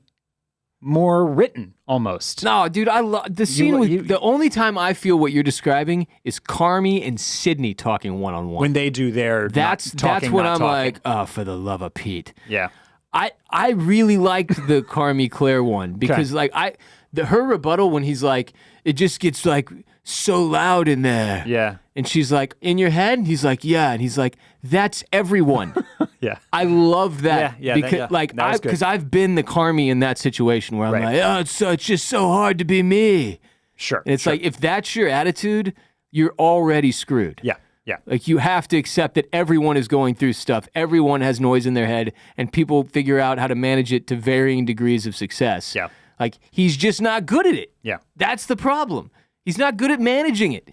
Speaker 2: more written, almost.
Speaker 1: No, dude, I love the scene. The only time I feel what you're describing is Carmy and Sydney talking one-on-one.
Speaker 2: When they do their
Speaker 1: that's when I'm like, oh, for the love of Pete.
Speaker 2: Yeah.
Speaker 1: I really liked the Carmy Claire one because her rebuttal when he's like, it just gets like so loud in there.
Speaker 2: Yeah.
Speaker 1: And she's like, in your head? And he's like, yeah. And he's like, that's everyone.
Speaker 2: Yeah.
Speaker 1: I love that.
Speaker 2: Yeah.
Speaker 1: Because I've been the Carmy in that situation where I'm like, oh, it's just so hard to be me.
Speaker 2: Sure.
Speaker 1: And it's like, if that's your attitude, you're already screwed.
Speaker 2: Yeah. Yeah.
Speaker 1: Like, you have to accept that everyone is going through stuff. Everyone has noise in their head, and people figure out how to manage it to varying degrees of success.
Speaker 2: Yeah.
Speaker 1: Like, he's just not good at it.
Speaker 2: Yeah.
Speaker 1: That's the problem. He's not good at managing it.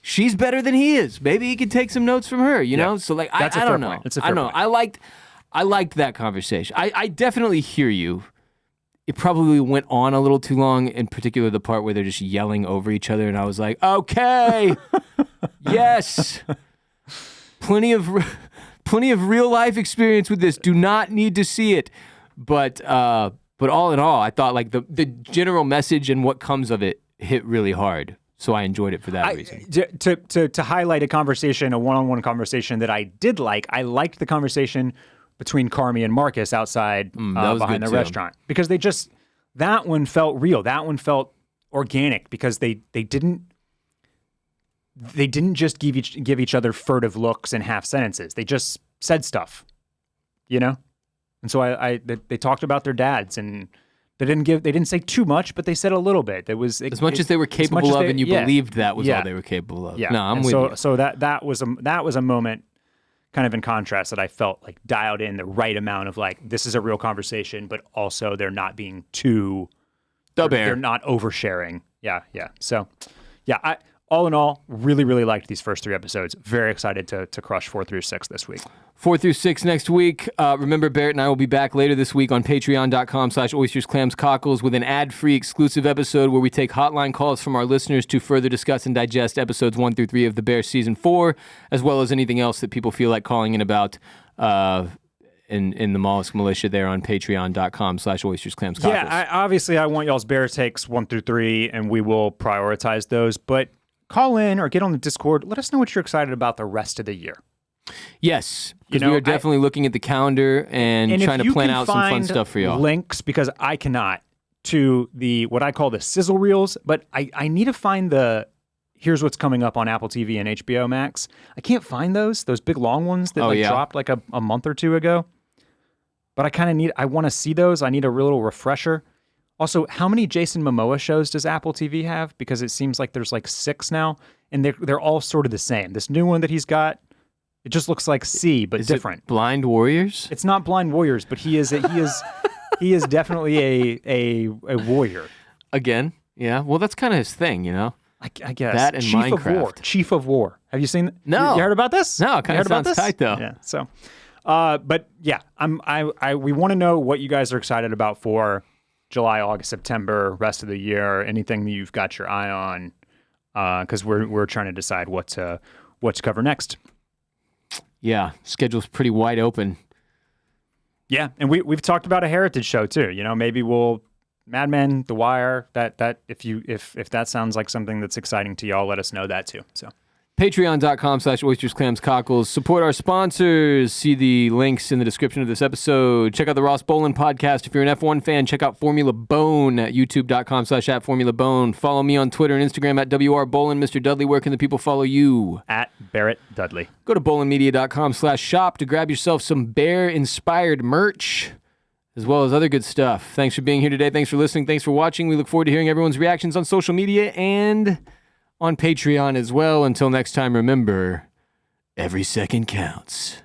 Speaker 1: She's better than he is. Maybe he could take some notes from her, you know? So, like, I don't know.
Speaker 2: That's a fair point.
Speaker 1: I liked that conversation. I definitely hear you. It probably went on a little too long, in particular the part where they're just yelling over each other, and I was like, okay, yes. Plenty of real life experience with this. Do not need to see it. But all in all, I thought like the general message and what comes of it hit really hard. So I enjoyed it for that reason.
Speaker 2: To highlight a one-on-one conversation that I did like, I liked the conversation between Carmy and Marcus outside behind the restaurant, because that one felt real. That one felt organic, because they didn't just give each other furtive looks and half sentences. They just said stuff, you know? And so they talked about their dads, and they didn't say too much, but they said a little bit. It was
Speaker 1: as much as they were capable of, and you believed that was all they were capable of.
Speaker 2: Yeah.
Speaker 1: No, I'm with you.
Speaker 2: So that was a moment kind of in contrast that I felt like dialed in the right amount of like, this is a real conversation, but also they're not being too they're not oversharing. Yeah. So yeah, all in all, really, really liked these first 3 episodes. Very excited to crush 4 through 6 this week.
Speaker 1: 4 through 6 next week. Remember, Barrett and I will be back later this week on patreon.com/oysters, clams, cockles with an ad-free exclusive episode where we take hotline calls from our listeners to further discuss and digest episodes 1 through 3 of The Bear Season 4, as well as anything else that people feel like calling in about in the Mollusk Militia there on patreon.com/oysters, clams, cockles.
Speaker 2: Yeah, obviously I want y'all's Bear takes 1 through 3, and we will prioritize those, but call in or get on the Discord. Let us know what you're excited about the rest of the year.
Speaker 1: Yes, because we are definitely looking at the calendar and trying to plan out some fun stuff for y'all.
Speaker 2: Links, because I cannot, to what I call the sizzle reels, but I need to find here's what's coming up on Apple TV and HBO Max. I can't find those big long ones that dropped like a month or 2 ago. But I want to see those. I need a little refresher. Also, how many Jason Momoa shows does Apple TV have? Because it seems like there's like 6 now, and they're all sort of the same. This new one that he's got, it just looks like C, but different.
Speaker 1: It Blind Warriors?
Speaker 2: It's not Blind Warriors, but he is definitely a warrior.
Speaker 1: Again, yeah. Well, that's kind of his thing, you know.
Speaker 2: I guess
Speaker 1: that and Minecraft.
Speaker 2: Chief of War. Have you seen?
Speaker 1: No.
Speaker 2: You heard about this?
Speaker 1: No. It kind of sounds tight though.
Speaker 2: Yeah. So, but yeah, we want to know what you guys are excited about for July, August, September, rest of the year, anything that you've got your eye on, because we're trying to decide what to cover next.
Speaker 1: Yeah, schedule's pretty wide open.
Speaker 2: Yeah, and we've talked about a heritage show too. You know, maybe we'll Mad Men, The Wire. That if that sounds like something that's exciting to y'all, let us know that too. So.
Speaker 1: Patreon.com/oysters, clams, cockles. Support our sponsors. See the links in the description of this episode. Check out the Ross Bolin podcast. If you're an F1 fan, check out Formula Bone at youtube.com/@FormulaBone. Follow me on Twitter and Instagram at WRBolin. Mr. Dudley, where can the people follow you?
Speaker 2: At Barrett Dudley.
Speaker 1: Go to bolinmedia.com/shop to grab yourself some bear-inspired merch, as well as other good stuff. Thanks for being here today. Thanks for listening. Thanks for watching. We look forward to hearing everyone's reactions on social media and on Patreon as well. Until next time, remember, every second counts.